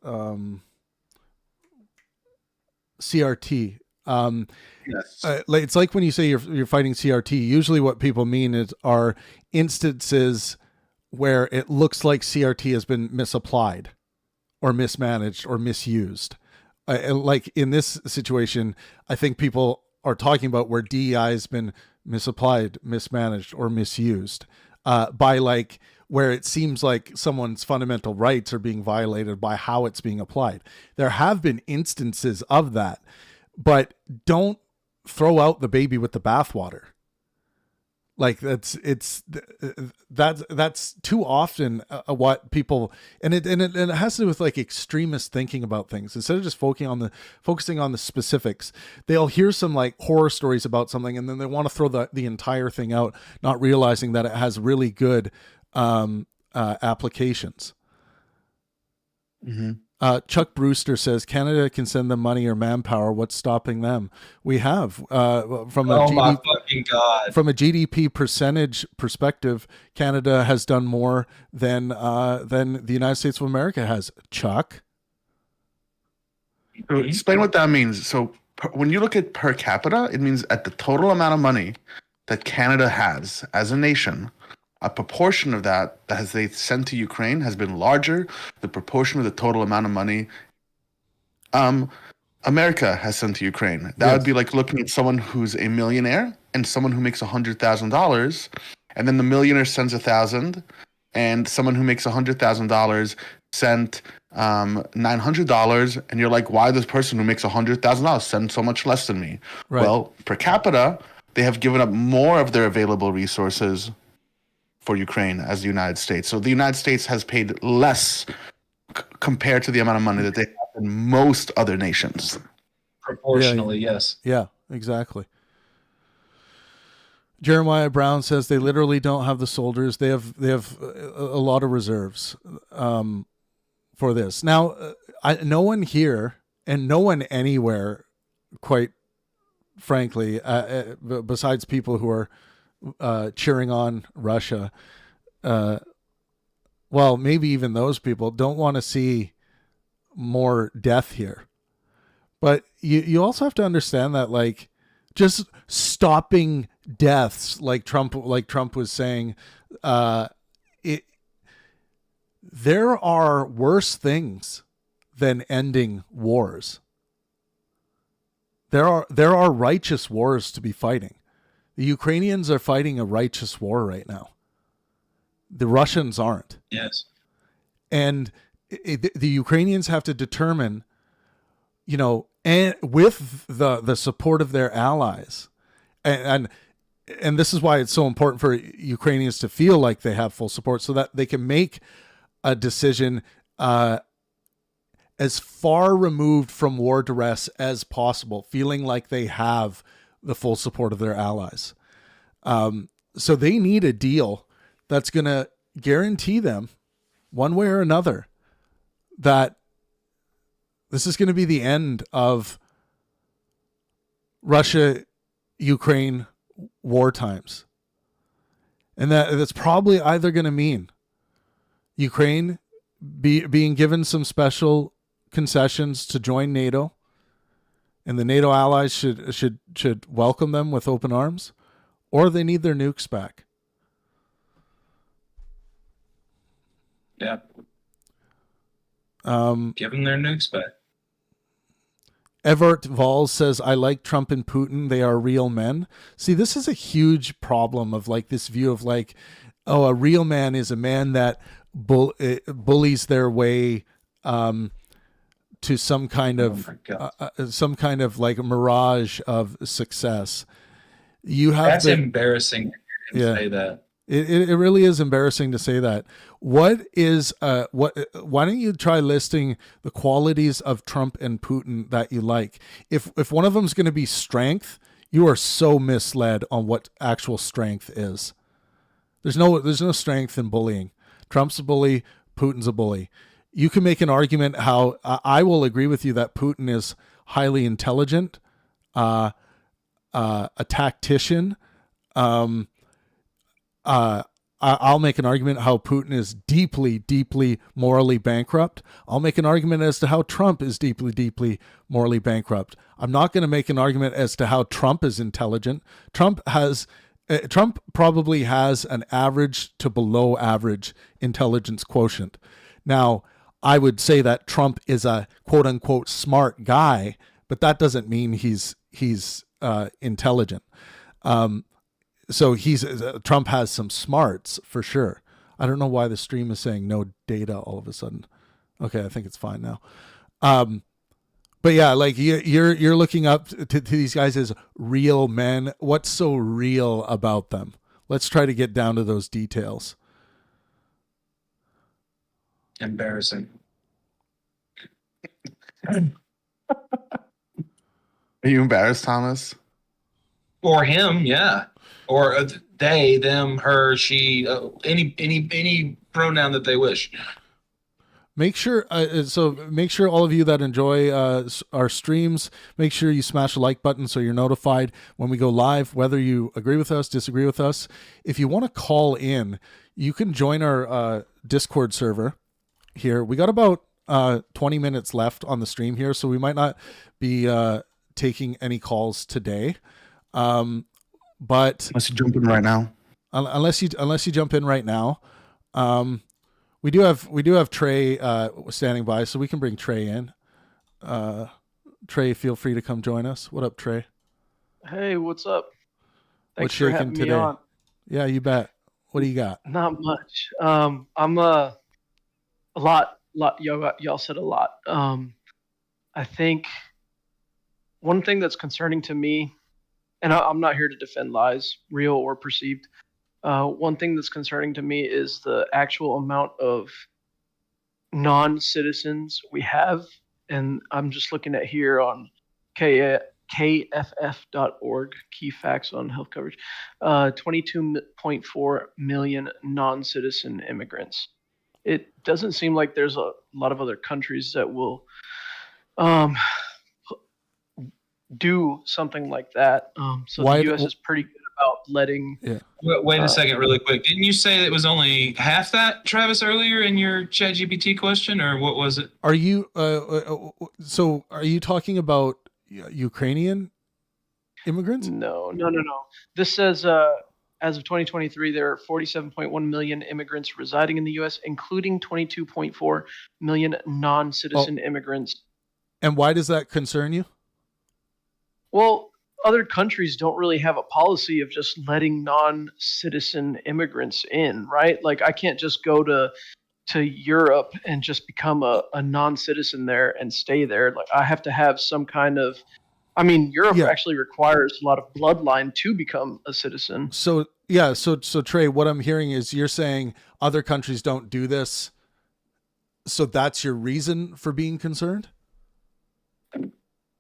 CRT. Yes. It's like when you say you're fighting CRT. Usually, what people mean are instances where it looks like CRT has been misapplied, or mismanaged, or misused. Like in this situation, I think people are talking about where DEI has been misapplied, mismanaged, or misused by where it seems like someone's fundamental rights are being violated by how it's being applied. There have been instances of that, but don't throw out the baby with the bathwater. Like that's too often what people, and it has to do with like extremist thinking about things. Instead of just focusing on the specifics, they'll hear some like horror stories about something and then they want to throw the entire thing out, not realizing that it has really good applications. Mm-hmm. Chuck Brewster says Canada can send them money or manpower. What's stopping them? We have from a GDP percentage perspective, Canada has done more than the United States of America has. Chuck, so explain what that means. So when you look at per capita, it means at the total amount of money that Canada has as a nation, a proportion of that has they sent to Ukraine has been larger. The proportion of the total amount of money America has sent to Ukraine. That would be like looking at someone who's a millionaire and someone who makes $100,000, and then the millionaire sends $1,000, and someone who makes $100,000 sent $900, and you're like, why this person who makes $100,000 send so much less than me? Right. Well, per capita, they have given up more of their available resources for Ukraine as the United States. So the United States has paid less compared to the amount of money that they have in most other nations. Proportionally, yes. Yeah. exactly. Jeremiah Brown says they literally don't have the soldiers. They have a lot of reserves for this. Now, no one here and no one anywhere, quite frankly, besides people who are cheering on Russia, well, maybe even those people don't want to see more death here. But you also have to understand that, like, just stopping deaths, like Trump was saying, there are worse things than ending wars. There are righteous wars to be fighting. The Ukrainians are fighting a righteous war right now. The Russians aren't. Yes. And the Ukrainians have to determine, and with the support of their allies, and this is why it's so important for Ukrainians to feel like they have full support, so that they can make a decision as far removed from war duress as possible, feeling like they have the full support of their allies. So they need a deal that's going to guarantee them, one way or another, that this is going to be the end of Russia-Ukraine war times. And that's probably either going to mean Ukraine being given some special concessions to join NATO, and the NATO allies should welcome them with open arms, or they need their nukes back. Yeah. Give them their nukes back. Evert Valls says, I like Trump and Putin. They are real men. See, this is a huge problem of, like, this view of, like, oh, a real man is a man that bullies their way to some kind of like a mirage of success. That's embarrassing to say that. It really is embarrassing to say that. Why don't you try listing the qualities of Trump and Putin that you like? If one of them is going to be strength, you are so misled on what actual strength is. There's no strength in bullying. Trump's a bully, Putin's a bully. You can make an argument how I will agree with you that Putin is highly intelligent, a tactician. I'll make an argument how Putin is deeply, deeply morally bankrupt. I'll make an argument as to how Trump is deeply, deeply morally bankrupt. I'm not going to make an argument as to how Trump is intelligent. Trump probably has an average to below average intelligence quotient. Now, I would say that Trump is a quote unquote smart guy, but that doesn't mean he's intelligent. So Trump has some smarts for sure. I don't know why the stream is saying no data all of a sudden. Okay, I think it's fine now. But yeah, like you're looking up to these guys as real men. What's so real about them? Let's try to get down to those details. Embarrassing. Are you embarrassed, Thomas? Or him, yeah. Or they, them, her, she, any pronoun that they wish. Make sure all of you that enjoy our streams, make sure you smash the like button so you're notified when we go live, whether you agree with us, disagree with us. If you want to call in, you can join our Discord server here. We got about 20 minutes left on the stream here, so we might not be taking any calls today. But unless you jump in right now, unless you jump in right now, we do have Trey standing by, so we can bring Trey in. Trey, feel free to come join us. What up, Trey? Hey, what's up? Thanks what's for shaking having today? Me on. Yeah, you bet. What do you got? Not much. I'm a lot. Y'all said a lot. I think one thing that's concerning to me, and I'm not here to defend lies, real or perceived. One thing that's concerning to me is the actual amount of non-citizens we have. And I'm just looking at here on KAI kff.org, key facts on health coverage. 22.4 million non-citizen immigrants. It doesn't seem like there's a lot of other countries that will do something like that. So the U.S. is pretty good about letting. Yeah. Wait a second, really quick. Didn't you say it was only half that, Travis, earlier in your ChatGPT question, or what was it? Are you so are you talking about Ukrainian immigrants? No. This says as of 2023, there are 47.1 million immigrants residing in the U.S., including 22.4 million non-citizen immigrants. And why does that concern you? Well, other countries don't really have a policy of just letting non-citizen immigrants in, right? Like I can't just go to Europe and just become a non-citizen there and stay there. Like I have to have some kind of, I mean, Europe actually requires a lot of bloodline to become a citizen. So Trey, what I'm hearing is you're saying other countries don't do this. So that's your reason for being concerned?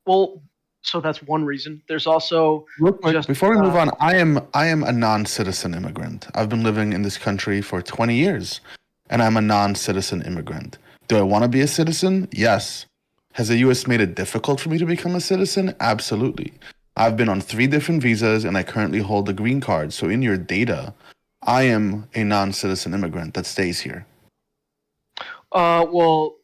Well, so that's one reason. There's also real quick, before we move on, I am a non-citizen immigrant. I've been living in this country for 20 years, and I'm a non-citizen immigrant. Do I want to be a citizen? Yes. Has the U.S. made it difficult for me to become a citizen? Absolutely. I've been on 3 different visas, and I currently hold a green card. So in your data, I am a non-citizen immigrant that stays here. Well,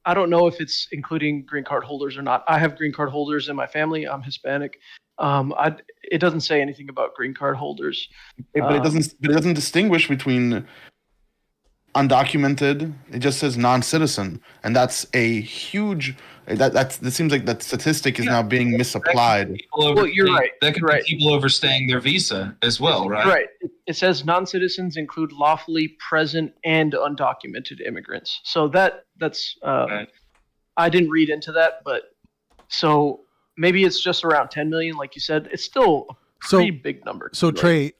I don't know if it's including green card holders or not. I have green card holders in my family. I'm Hispanic. It doesn't say anything about green card holders. But it doesn't distinguish between undocumented. It just says non-citizen, and that's a huge. That seems like that statistic is now being misapplied. Well, you're right. That could be people overstaying their visa as well, right? Right. It says non-citizens include lawfully present and undocumented immigrants. So that's Right. I didn't read into that, but so maybe it's just around 10 million, like you said. It's still a pretty big number. So Trey,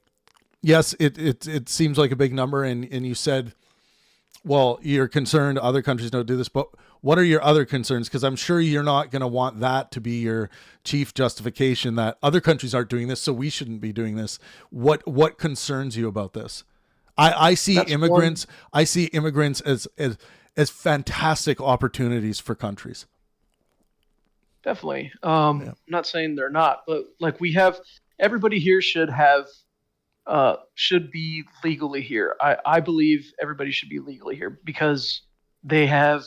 yes, it seems like a big number, and you said, well, you're concerned other countries don't do this, but what are your other concerns? Because I'm sure you're not going to want that to be your chief justification that other countries aren't doing this, so we shouldn't be doing this. What concerns you about this? I see immigrants. I see immigrants as fantastic opportunities for countries. Definitely. I'm not saying they're not, but like everybody here should be legally here. I believe everybody should be legally here because they have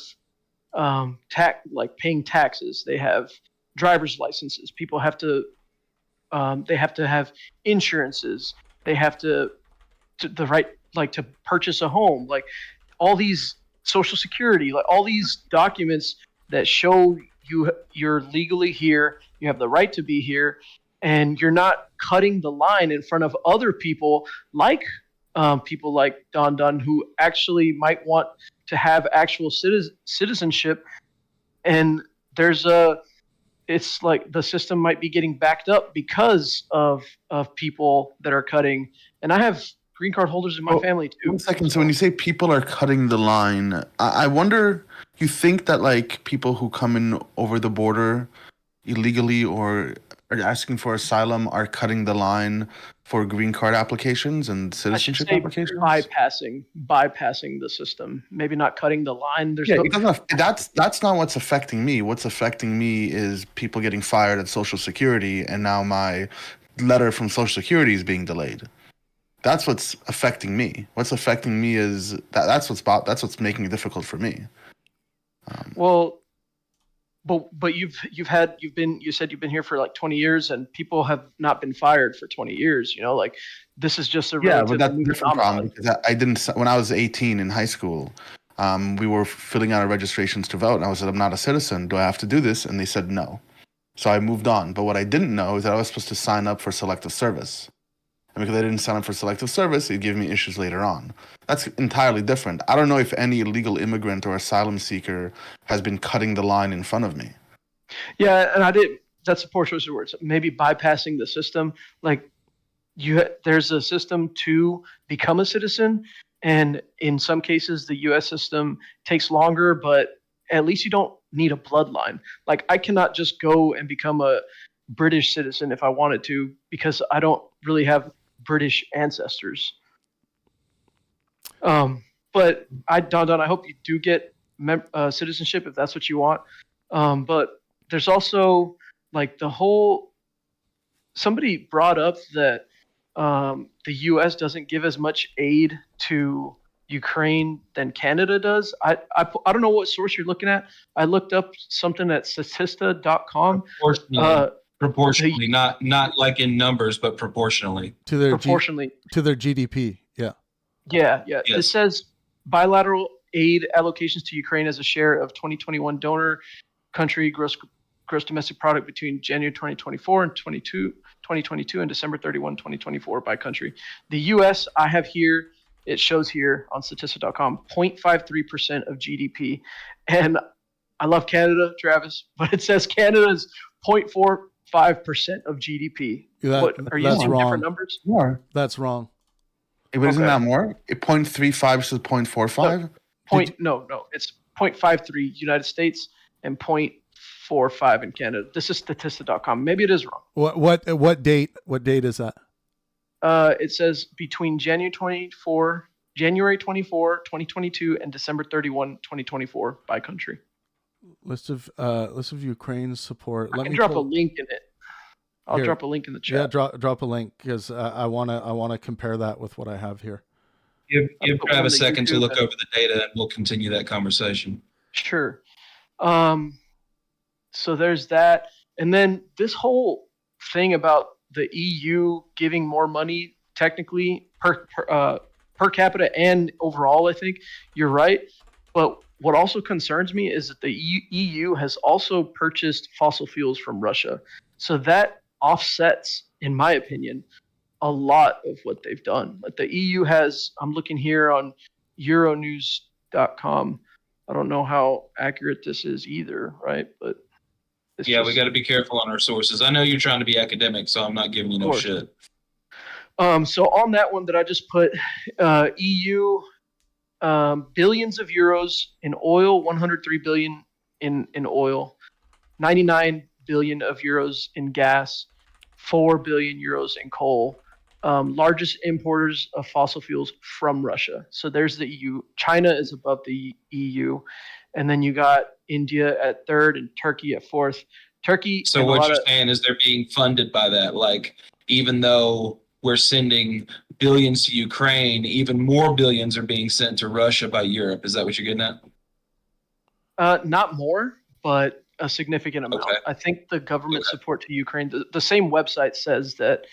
paying taxes. They have driver's licenses. People have to they have to have insurances. They have to the right to purchase a home. Like all these Social Security, like all these documents that show you're legally here. You have the right to be here. And you're not cutting the line in front of other people like Don Dunn, who actually might want to have actual citizenship. And it's like the system might be getting backed up because of people that are cutting. And I have green card holders in my family too. 1 second. So when you say people are cutting the line, I wonder, you think that like people who come in over the border illegally or are asking for asylum are cutting the line for green card applications and citizenship applications? Bypassing the system. Maybe not cutting the line. That's not what's affecting me. What's affecting me is people getting fired at Social Security, and now my letter from Social Security is being delayed. That's what's affecting me. What's affecting me is that's what's making it difficult for me. But you said you've been here for like 20 years and people have not been fired for 20 years, like this is just a but that's a different problem because I didn't, when I was 18 in high school, we were filling out our registrations to vote and I said, I'm not a citizen. Do I have to do this? And they said no. So I moved on. But what I didn't know is that I was supposed to sign up for selective service. And because I didn't sign up for selective service, it gave me issues later on. That's entirely different. I don't know if any illegal immigrant or asylum seeker has been cutting the line in front of me. Yeah, and that's a poor choice of words. Maybe bypassing the system. Like there's a system to become a citizen, and in some cases the U.S. system takes longer, but at least you don't need a bloodline. Like I cannot just go and become a British citizen if I wanted to, because I don't really have British ancestors. But Don, I hope you do get citizenship if that's what you want. But there's also like somebody brought up that the U.S. doesn't give as much aid to Ukraine than Canada does. I don't know what source you're looking at. I looked up something at statista.com. Proportionally, not like in numbers, but proportionally. To their proportionally to their GDP. Yeah. Yeah. Yes. It says bilateral aid allocations to Ukraine as a share of 2021 donor country gross domestic product between January 2024 and 2022 and December 31, 2024 by country. The U.S. I have here, it shows here on statista.com, 0.53% of GDP. And I love Canada, Travis, but it says Canada's 0.45% of GDP. Are you using different numbers? More. That's wrong. But isn't that more? 0.35 versus 0.45? No. It's 0.53 United States and 0.45 in Canada. This is Statista.com. Maybe it is wrong. What date? What date is that? It says between January 24, 2022 and December 31, 2024 by country. List of Ukraine's support. I can drop a link in it. I'll drop a link in the chat. Yeah, drop a link because I wanna compare that with what I have here. Give Travis a second to look over the data, and we'll continue that conversation. Sure. So there's that, and then this whole thing about the EU giving more money, technically per capita and overall. I think you're right, but what also concerns me is that the EU has also purchased fossil fuels from Russia, so that offsets, in my opinion, a lot of what they've done. Like the EU has, I'm looking here on Euronews.com. I don't know how accurate this is either, right? But we got to be careful on our sources. I know you're trying to be academic, so I'm not giving you no shit. So on that one that I just put, EU, billions of euros in oil, 103 billion in oil, 99 billion of euros in gas, 4 billion euros in coal. Largest importers of fossil fuels from Russia. So there's the EU. China is above the EU. And then you got India at third and Turkey at fourth. Turkey. So what you're saying is they're being funded by that. Like, even though we're sending billions to Ukraine, even more billions are being sent to Russia by Europe. Is that what you're getting at? Not more, but a significant amount. Okay. I think the government support to Ukraine, the same website says that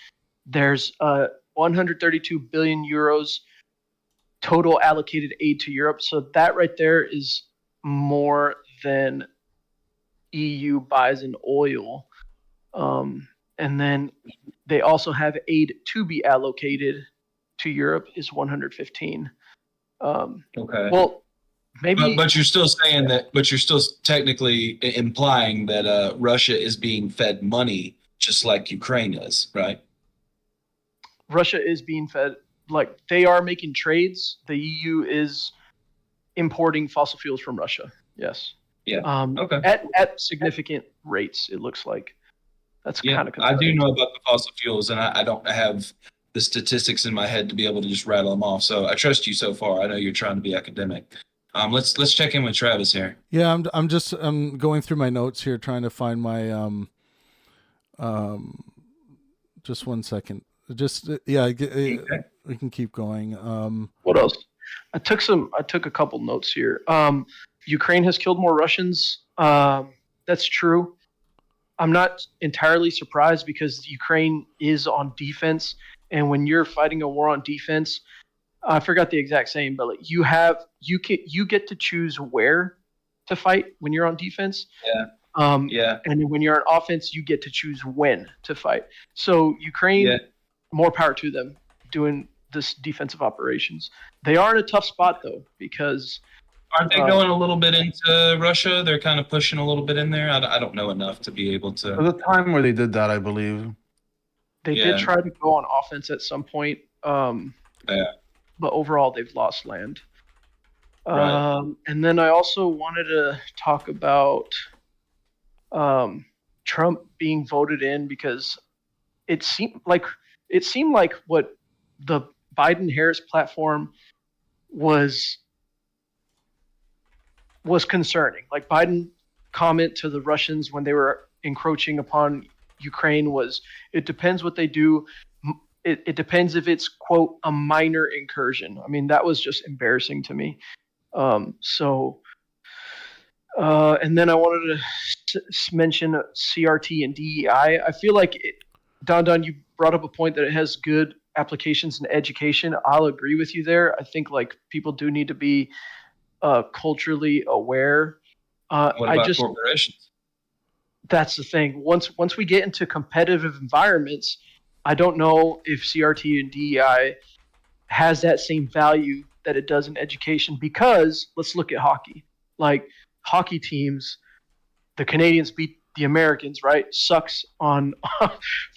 there's 132 billion euros total allocated aid to Europe. So that right there is more than EU buys in oil. And then they also have aid to be allocated to Europe is 115. Well, maybe. But you're still saying that. But you're still technically implying that Russia is being fed money, just like Ukraine is, right? Russia is being fed, like they are making trades. The EU is importing fossil fuels from Russia. Yes. Yeah. At significant rates, it looks like. That's kind of. I do know about the fossil fuels, and I don't have the statistics in my head to be able to just rattle them off. So I trust you so far. I know you're trying to be academic. Let's check in with Travis here. Yeah, I'm going through my notes here, trying to find my just one second. We can keep going. What else? I took a couple notes here. Ukraine has killed more Russians. That's true. I'm not entirely surprised because Ukraine is on defense, and when you're fighting a war on defense, I forgot the exact saying, but like you get to choose where to fight when you're on defense. Yeah. And when you're on offense, you get to choose when to fight. So Ukraine, more power to them doing this defensive operations. They are in a tough spot though, because aren't they going a little bit into Russia? They're kind of pushing a little bit in there. I don't know enough to be able to. There was a time where they did that, I believe. They did try to go on offense at some point. But overall, they've lost land. Right. And then I also wanted to talk about Trump being voted in because it seemed like what the Biden-Harris platform was concerning. Like Biden comment to the Russians when they were encroaching upon Ukraine was, it depends what they do. It depends if it's, quote, a minor incursion. I mean, that was just embarrassing to me. And then I wanted to mention CRT and DEI. I feel like, Don, you brought up a point that it has good applications in education. I'll agree with you there. I think like people do need to be culturally aware. What about corporations? That's the thing. Once we get into competitive environments, I don't know if CRT and DEI has that same value that it does in education, because let's look at hockey. Like hockey teams, the Canadians beat the Americans, right? Sucks on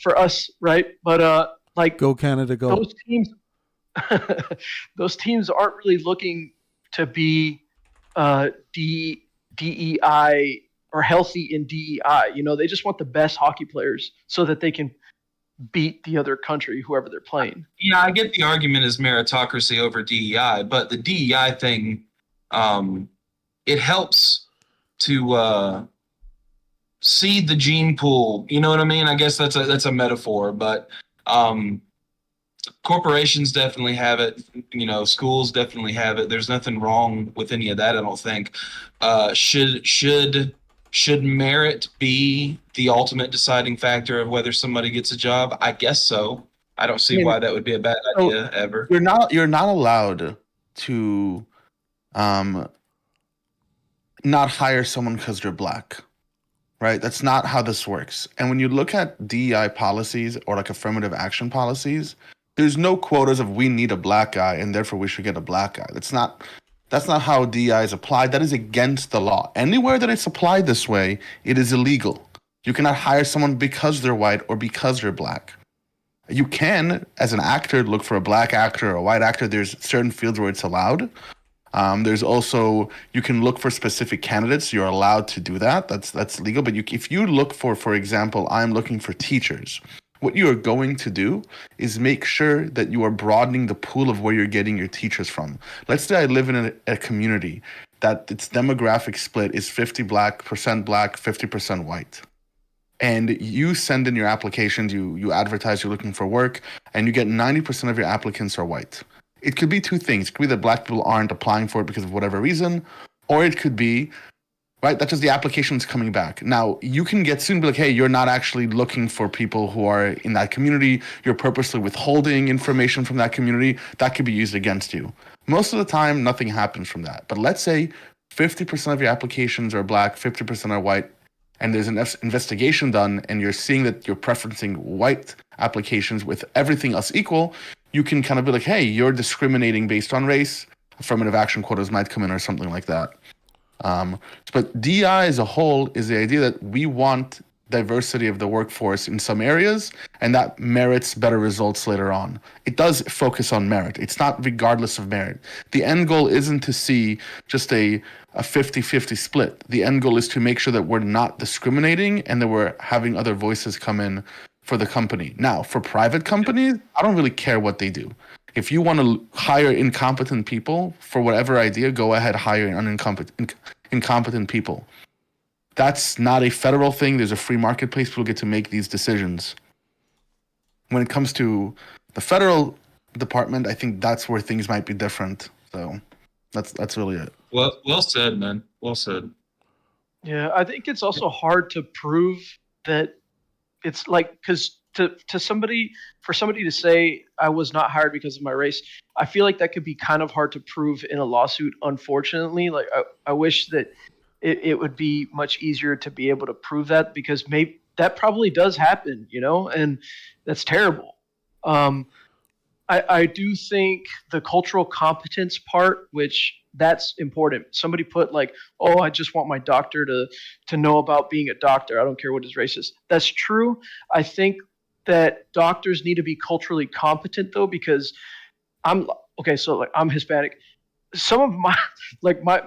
for us, right? But like Go Canada, go. Those teams aren't really looking to be DEI or healthy in DEI. You know, they just want the best hockey players so that they can beat the other country, whoever they're playing. Yeah, I get the argument is meritocracy over DEI, but the DEI thing, it helps to seed the gene pool. You know what I mean? I guess that's a metaphor, but corporations definitely have it. You know, schools definitely have it. There's nothing wrong with any of that, I don't think. Should merit be the ultimate deciding factor of whether somebody gets a job? I guess so. I don't see why that would be a bad idea ever. You're not allowed to not hire someone because they're black, right? That's not how this works. And when you look at DEI policies or like affirmative action policies, there's no quotas of we need a black guy and therefore we should get a black guy. That's not how DEI is applied. That is against the law. Anywhere that it's applied this way, it is illegal. You cannot hire someone because they're white or because they're black. You can, as an actor, look for a black actor or a white actor. There's certain fields where it's allowed. There's also, you can look for specific candidates. You're allowed to do that. That's legal. But if you look for example, I'm looking for teachers. What you are going to do is make sure that you are broadening the pool of where you're getting your teachers from. Let's say I live in a community that its demographic split is 50% black, 50% white. And you send in your applications, you advertise you're looking for work, and you get 90% of your applicants are white. It could be two things. It could be that black people aren't applying for it because of whatever reason, or it could be, right, that's just the applications coming back. Now, you can get soon be like, hey, you're not actually looking for people who are in that community. You're purposely withholding information from that community. That could be used against you. Most of the time, nothing happens from that. But let's say 50% of your applications are black, 50% are white, and there's an investigation done, and you're seeing that you're preferencing white applications with everything else equal, you can kind of be like, hey, you're discriminating based on race. Affirmative action quotas might come in or something like that. But DEI as a whole is the idea that we want diversity of the workforce in some areas, and that merits better results later on. It does focus on merit. It's not regardless of merit. The end goal isn't to see just a 50-50 split. The end goal is to make sure that we're not discriminating and that we're having other voices come in for the company. Now, for private companies, I don't really care what they do. If you want to hire incompetent people for whatever idea, go ahead, hire incompetent people. That's not a federal thing. There's a free marketplace. People get to make these decisions. When it comes to the federal department, I think that's where things might be different. So that's really it. Well said, man. Well said. Yeah, I think it's also hard to prove that it's like, because for somebody to say I was not hired because of my race, I feel like that could be kind of hard to prove in a lawsuit, unfortunately. Like I wish that it would be much easier to be able to prove that, because maybe that probably does happen, you know, and that's terrible. I do think the cultural competence part, which that's important. Somebody put like, oh, I just want my doctor to know about being a doctor. I don't care what his race is. That's true. I think that doctors need to be culturally competent though, because I'm Hispanic. Some of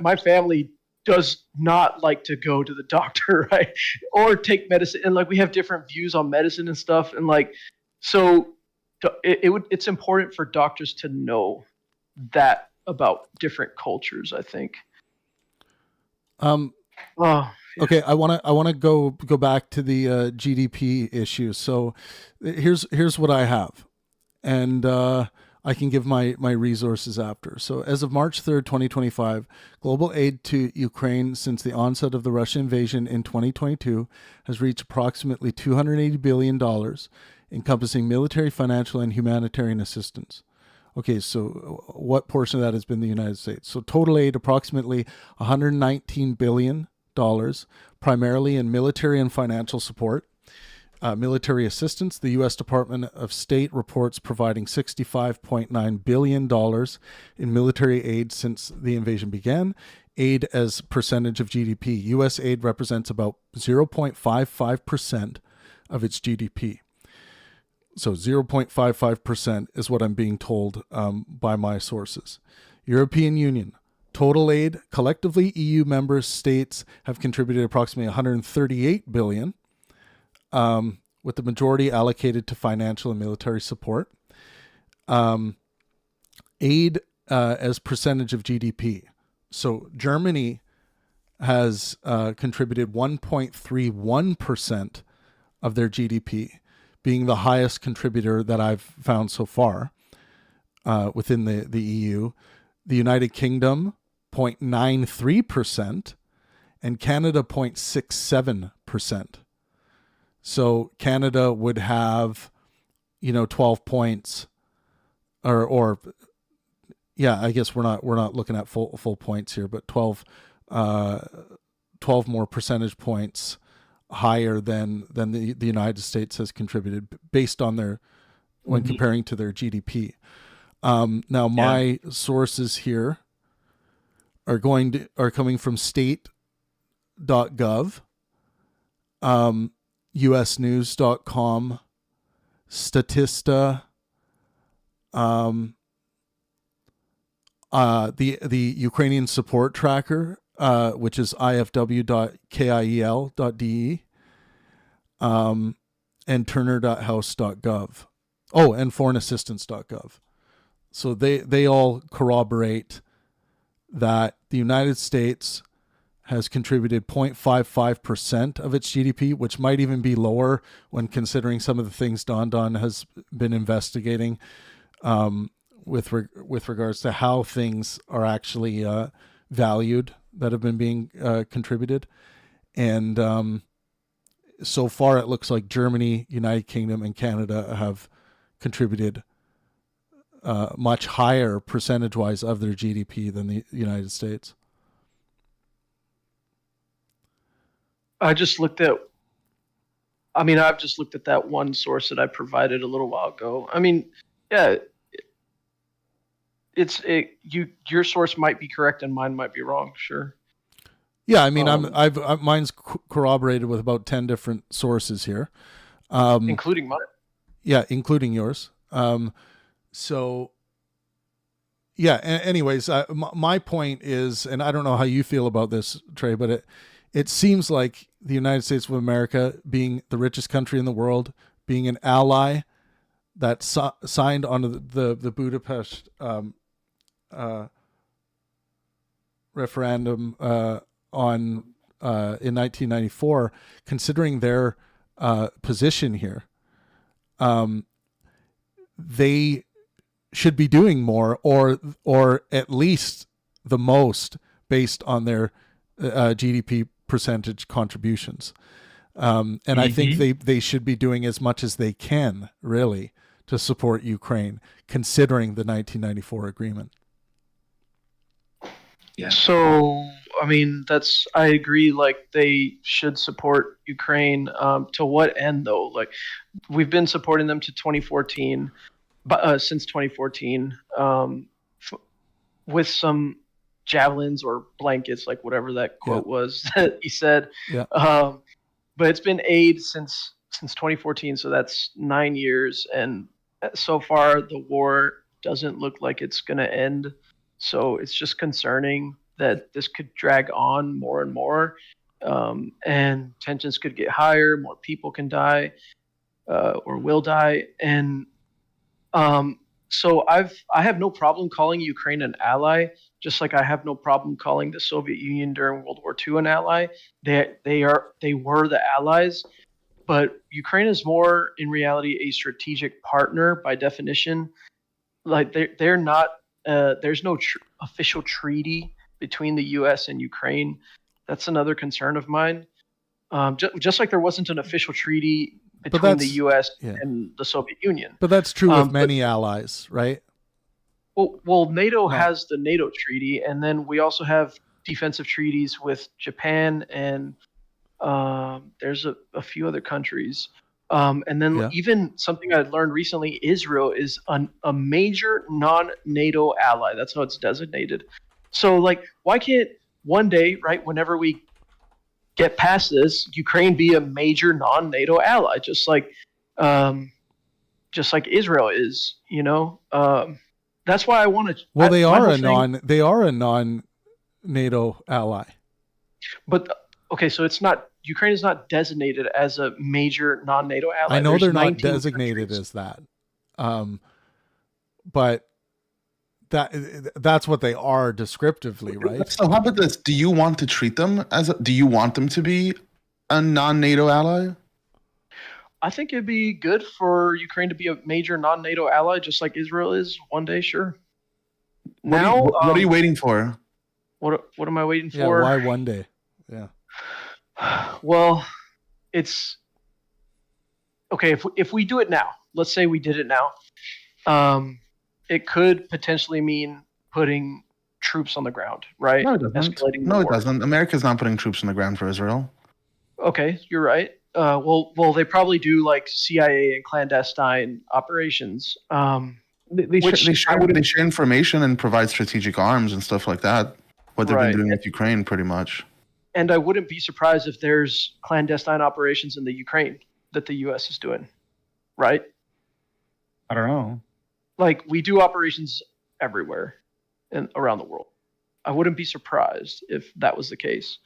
my family does not like to go to the doctor, right? Or take medicine. And like we have different views on medicine and stuff. And like, so it's important for doctors to know that about different cultures, I think. Oh, yeah. Okay, I want to go back to the GDP issue. So here's what I have, and I can give my resources after. So as of March 3rd, 2025, global aid to Ukraine since the onset of the Russian invasion in 2022 has reached approximately $280 billion, encompassing military, financial, and humanitarian assistance. Okay, so what portion of that has been the United States? So total aid, approximately $119 billion, primarily in military and financial support. Military assistance, the U.S. Department of State reports providing $65.9 billion in military aid since the invasion began. Aid as percentage of GDP. U.S. aid represents about 0.55% of its GDP. So 0.55% is what I'm being told by my sources. European Union. Total aid, collectively, EU member states have contributed approximately 138 billion, with the majority allocated to financial and military support. Aid as percentage of GDP. So Germany has contributed 1.31% of their GDP, being the highest contributor that I've found so far within the EU. The United Kingdom, 0.93%, and Canada, 0.67%. So Canada would have, 12 points, or I guess we're not looking at full points here, but 12 more percentage points higher than the United States has contributed based on their, when comparing to their GDP. Now my sources here are coming from state.gov, usnews.com, Statista, the Ukrainian support tracker, which is ifw.kiel.de, and turner.house.gov. Oh, and foreignassistance.gov. So they all corroborate that the United States has contributed 0.55% of its GDP, which might even be lower when considering some of the things Don has been investigating with regards to how things are actually valued that have been being contributed. And so far it looks like Germany, United Kingdom, and Canada have contributed much higher percentage-wise of their GDP than the United States. I've just looked at that one source that I provided a little while ago. I mean, yeah, your source might be correct and mine might be wrong. Sure. Yeah, I mean, mine's corroborated with about 10 different sources here, including mine. Yeah, including yours. So, yeah. Anyways, my point is, and I don't know how you feel about this, Trey, but it seems like the United States of America, being the richest country in the world, being an ally that signed on the Budapest referendum in 1994, considering their position here, they should be doing more, or at least the most, based on their GDP percentage contributions. And I think they should be doing as much as they can, really, to support Ukraine, considering the 1994 agreement. Yeah. So, I mean, I agree, like, they should support Ukraine. To what end, though? Like, we've been supporting them to 2014, since 2014, with some javelins or blankets, like whatever that quote was that he said. Yeah. But it's been aid since 2014, so that's 9 years, and so far the war doesn't look like it's going to end. So it's just concerning that this could drag on more and more, and tensions could get higher, more people can die, or will die, and so I have no problem calling Ukraine an ally, just like I have no problem calling the Soviet Union during World War II an ally. They were the allies, but Ukraine is more in reality a strategic partner by definition. Like they're not. There's no official treaty between the U.S. and Ukraine. That's another concern of mine. Just like there wasn't an official treaty between the U.S. and the Soviet Union. But that's true with many allies, right? Well, NATO has the NATO treaty, and then we also have defensive treaties with Japan, and there's a few other countries. And then even something I learned recently, Israel is a major non-NATO ally. That's how it's designated. So, like, why can't one day, right, whenever we get past this, Ukraine be a major non-NATO ally, just like Israel is, you know? That's why I want to. Well, they are a non-NATO ally. But okay, so it's not. Ukraine is not designated as a major non-NATO ally. I know they're not designated as that, but that's what they are descriptively, right? So how about this? Do you want to treat them do you want them to be a non-NATO ally? I think it'd be good for Ukraine to be a major non-NATO ally, just like Israel is one day. Sure. What are you waiting for? What am I waiting for? Yeah, why one day? Yeah. Well, it's okay if we do it now. Let's say we did it now. It could potentially mean putting troops on the ground, right? No, it doesn't. It doesn't. America's not putting troops on the ground for Israel. Okay, you're right. Well, they probably do like CIA and clandestine operations. They share information and provide strategic arms and stuff like that. What they've been doing with Ukraine, pretty much. And I wouldn't be surprised if there's clandestine operations in the Ukraine that the U.S. is doing, right? I don't know. Like, we do operations everywhere and around the world. I wouldn't be surprised if that was the case.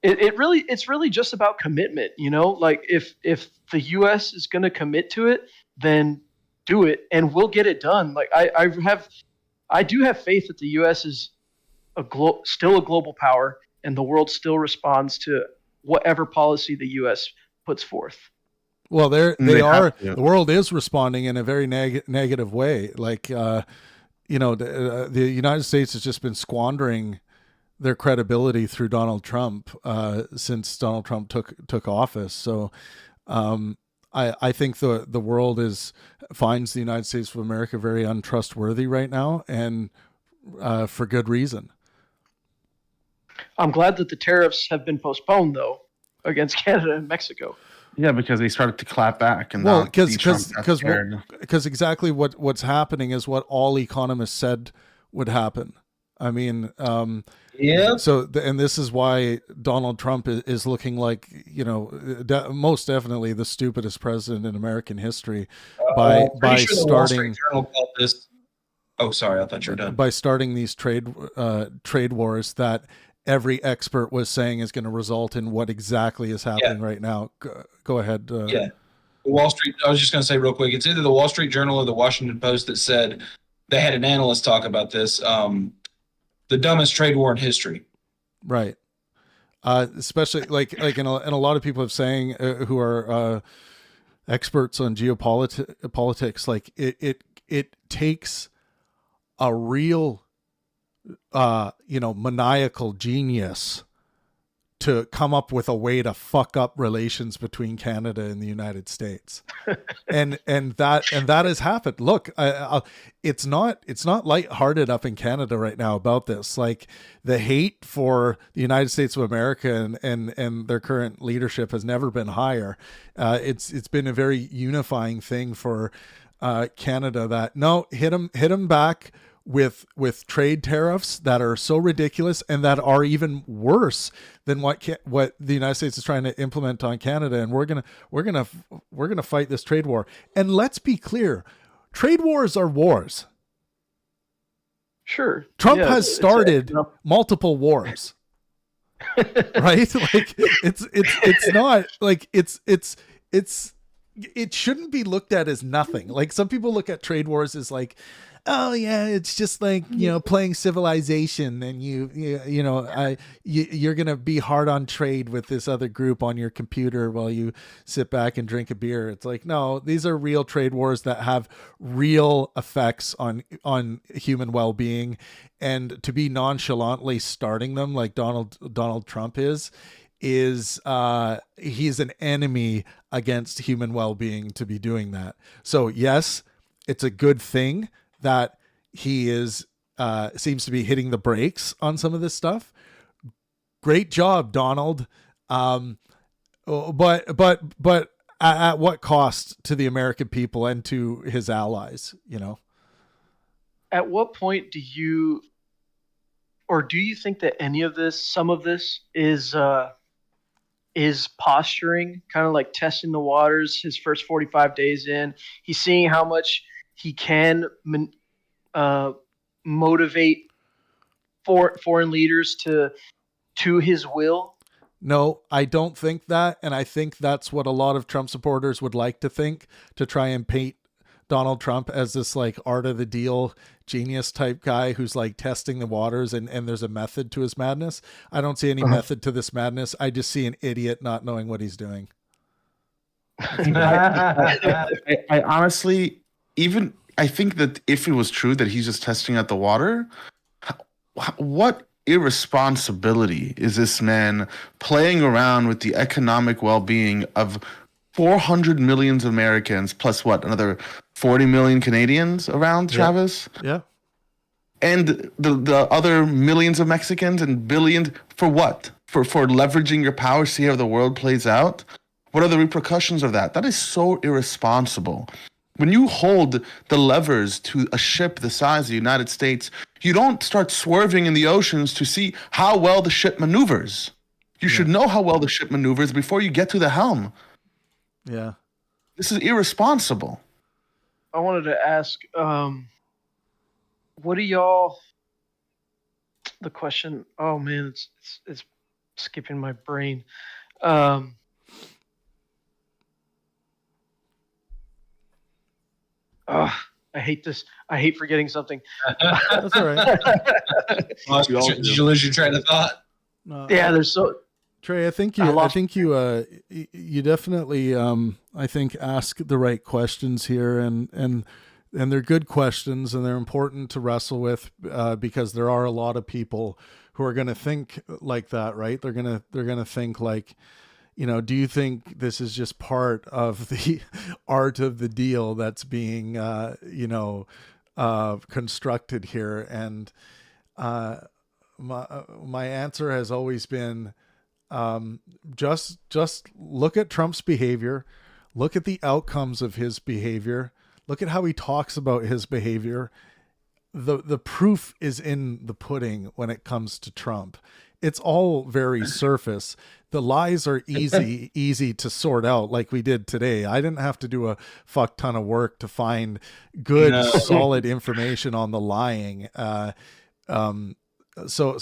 It's really just about commitment, you know? Like, if the U.S. is going to commit to it, then do it, and we'll get it done. Like, I do have faith that the U.S. is still a global power, and the world still responds to whatever policy the U.S. puts forth. Well, the world is responding in a very negative way. Like, the United States has just been squandering their credibility through Donald Trump since Donald Trump took office. So, I think the world finds the United States of America very untrustworthy right now, and for good reason. I'm glad that the tariffs have been postponed, though, against Canada and Mexico. Yeah, because they started to clap back, and because exactly what's happening is what all economists said would happen. I mean, yeah. So, and this is why Donald Trump is looking like, most definitely the stupidest president in American history by sure starting. The Wall Street Journal called this. Oh, sorry, I thought you were done. By starting these trade wars that every expert was saying is going to result in what exactly is happening right now. Go ahead. The Wall Street. I was just going to say real quick. It's either the Wall Street Journal or the Washington Post that said they had an analyst talk about this. The dumbest trade war in history. Right. Especially and a lot of people have saying who are experts on geopolitics. Like it takes a real maniacal genius to come up with a way to fuck up relations between Canada and the United States. and that has happened. Look, it's not lighthearted up in Canada right now about this. Like, the hate for the United States of America and their current leadership has never been higher. It's been a very unifying thing for Canada that hit them back with trade tariffs that are so ridiculous and that are even worse than what the United States is trying to implement on Canada, and we're gonna fight this trade war. And let's be clear, trade wars are wars. Sure. Trump Yeah, has started multiple wars. Right? Like it's not like it shouldn't be looked at as nothing. Like some people look at trade wars as like, oh yeah, it's just like, playing Civilization, and you're gonna be hard on trade with this other group on your computer while you sit back and drink a beer. It's like, no, these are real trade wars that have real effects on human well-being, and to be nonchalantly starting them like Donald Trump is he's an enemy against human well-being to be doing that. So yes, it's a good thing that he is seems to be hitting the brakes on some of this stuff. Great job, Donald. But at what cost to the American people and to his allies, At what point do you think that some of this is posturing, kind of like testing the waters his first 45 days in? He's seeing how much he can motivate foreign leaders to his will. No, I don't think that. And I think that's what a lot of Trump supporters would like to think, to try and paint Donald Trump as this like art of the deal genius type guy who's like testing the waters, and there's a method to his madness. I don't see any method to this madness. I just see an idiot not knowing what he's doing. I honestly, I think that if it was true that he's just testing out the water, what irresponsibility is this man playing around with the economic well-being of 400 million Americans plus another 40 million Canadians around, Travis? Yeah. And the other millions of Mexicans and billions for what? For leveraging your power, see how the world plays out? What are the repercussions of that? That is so irresponsible. When you hold the levers to a ship the size of the United States, you don't start swerving in the oceans to see how well the ship maneuvers. You should know how well the ship maneuvers before you get to the helm. Yeah. This is irresponsible. I wanted to ask, what do y'all? The question. Oh man, it's skipping my brain. I hate this. I hate forgetting something. That's all right. Did you lose your train of thought? No, yeah, there's so. Trey, I think you definitely I think ask the right questions here, and they're good questions, and they're important to wrestle with because there are a lot of people who are going to think like that, right? They're going to think like, do you think this is just part of the art of the deal that's being constructed here? And my answer has always been, just look at Trump's behavior, look at the outcomes of his behavior, look at how he talks about his behavior. The proof is in the pudding when it comes to Trump. It's all very surface. The lies are easy to sort out, like we did today. I didn't have to do a fuck ton of work to find good, solid information on the lying. So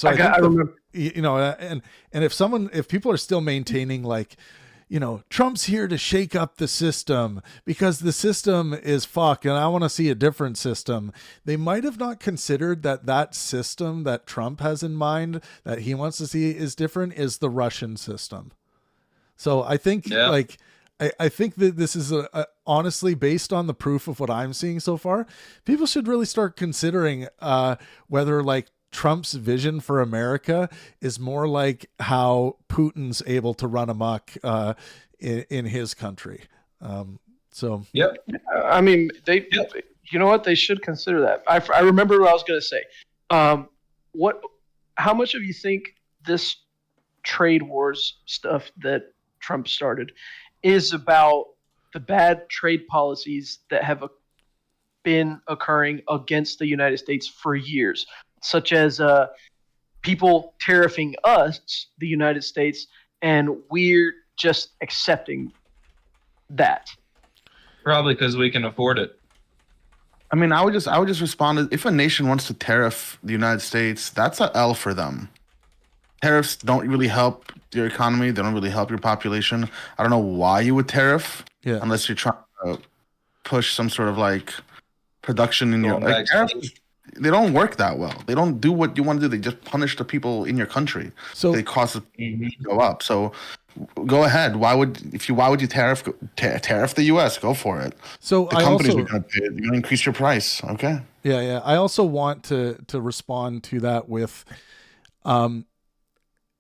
I remember, and if people are still maintaining like, Trump's here to shake up the system because the system is fucked and I want to see a different system, they might have not considered that system that Trump has in mind that he wants to see is different is the Russian system. So I think I think that this is honestly, based on the proof of what I'm seeing so far, people should really start considering whether like Trump's vision for America is more like how Putin's able to run amok in his country. Yep. I mean, you know what? They should consider that. I remember what I was going to say. How much of you think this trade wars stuff that Trump started is about the bad trade policies that have been occurring against the United States for years? Such as people tariffing us, the United States, and we're just accepting that. Probably because we can afford it. I mean, I would just respond, if a nation wants to tariff the United States, that's a L for them. Tariffs don't really help your economy. They don't really help your population. I don't know why you would tariff unless you're trying to push some sort of like production in your like, tariffs. They don't work that well. They don't do what you want to do. They just punish the people in your country. So they cause it to go up. So go ahead. Why would you tariff the U.S.? Go for it. So the companies are going to pay it. You're going to increase your price. Okay. Yeah. I also want to respond to that with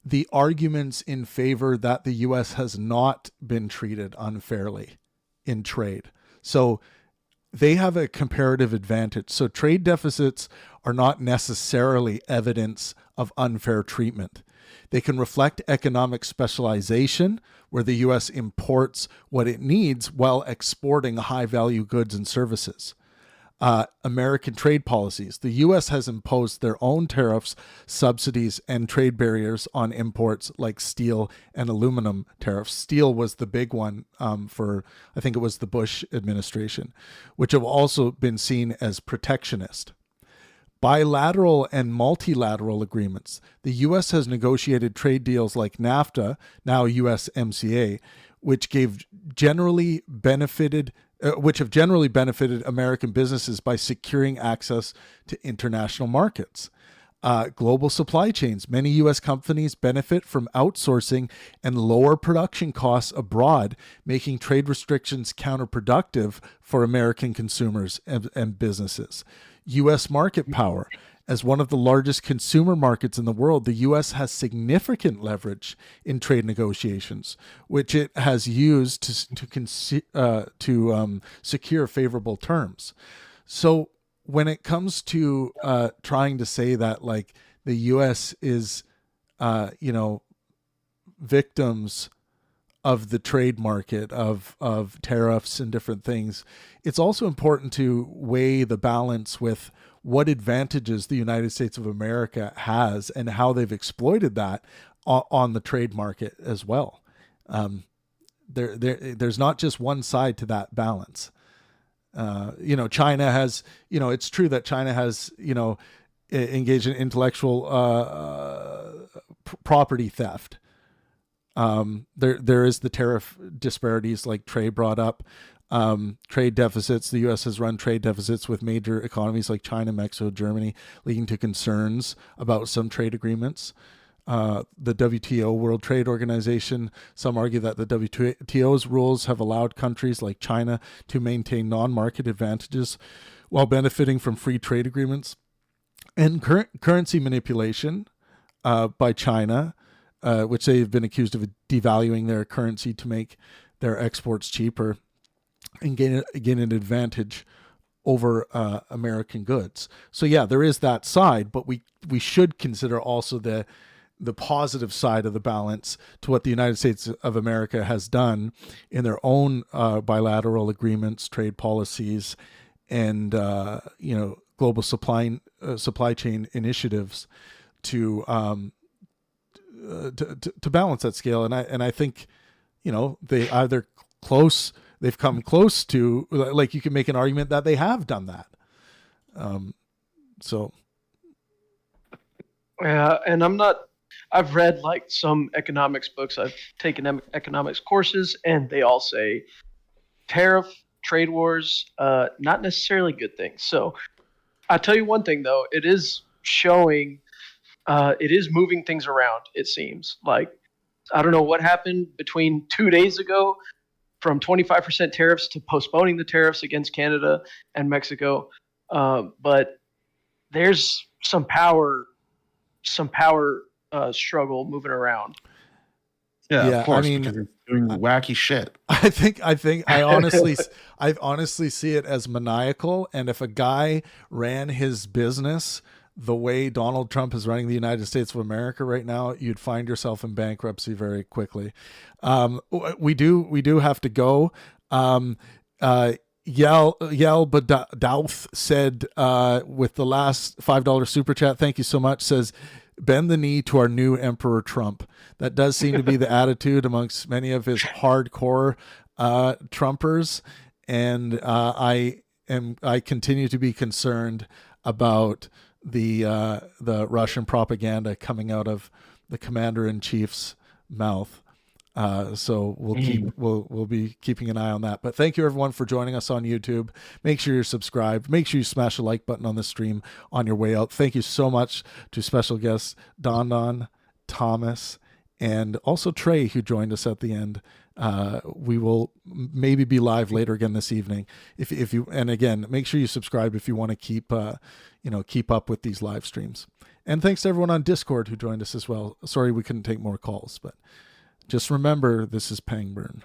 the arguments in favor that the U.S. has not been treated unfairly in trade. So they have a comparative advantage. So trade deficits are not necessarily evidence of unfair treatment. They can reflect economic specialization, where the U.S. imports what it needs while exporting high-value goods and services. American trade policies. The U.S. has imposed their own tariffs, subsidies, and trade barriers on imports like steel and aluminum tariffs. Steel was the big one for, I think it was the Bush administration, which have also been seen as protectionist. Bilateral and multilateral agreements. The U.S. has negotiated trade deals like NAFTA, now USMCA, which have generally benefited American businesses by securing access to international markets. Global supply chains. Many U.S. companies benefit from outsourcing and lower production costs abroad, making trade restrictions counterproductive for American consumers and businesses. U.S. market power. As one of the largest consumer markets in the world, the U.S. has significant leverage in trade negotiations, which it has used to secure favorable terms. So when it comes to trying to say that like the U.S. is, victims of the trade market, of tariffs and different things, it's also important to weigh the balance with what advantages the United States of America has and how they've exploited that on the trade market as well. There's not just one side to that balance. China has, it's true that China has, engaged in intellectual property theft. There is the tariff disparities like Trey brought up. Trade deficits. The U.S. has run trade deficits with major economies like China, Mexico, Germany, leading to concerns about some trade agreements. The WTO, World Trade Organization, some argue that the WTO's rules have allowed countries like China to maintain non-market advantages while benefiting from free trade agreements. And currency manipulation by China, which they've been accused of devaluing their currency to make their exports cheaper and gain an advantage over American goods. So yeah, there is that side, but we should consider also the positive side of the balance to what the United States of America has done in their own bilateral agreements, trade policies, and global supply chain initiatives to balance that scale. And I think they either they've come close to, like, you can make an argument that they have done that. Yeah, and I've read like some economics books. I've taken economics courses, and they all say tariff, trade wars, not necessarily good things. So I'll tell you one thing though, it is showing, it is moving things around. It seems like, I don't know what happened between 2 days ago from 25% tariffs to postponing the tariffs against Canada and Mexico. But there's some power struggle moving around. Yeah, of course, because they're doing wacky shit. I honestly see it as maniacal. And if a guy ran his business the way Donald Trump is running the United States of America right now, you'd find yourself in bankruptcy very quickly. We do have to go. Douth said with the last $5 super chat, thank you so much, says, bend the knee to our new Emperor Trump. That does seem to be the attitude amongst many of his hardcore Trumpers. And I I continue to be concerned about the Russian propaganda coming out of the commander-in-chief's mouth. So we'll be keeping an eye on that. But thank you everyone for joining us on YouTube. Make sure you're subscribed. Make sure you smash the like button on the stream on your way out. Thank you so much to special guests Don, Thomas, and also Trey, who joined us at the end. We will maybe be live later again this evening. If you, and again, make sure you subscribe if you want to keep up with these live streams. And thanks to everyone on Discord who joined us as well. Sorry we couldn't take more calls, but just remember, this is Pangburn.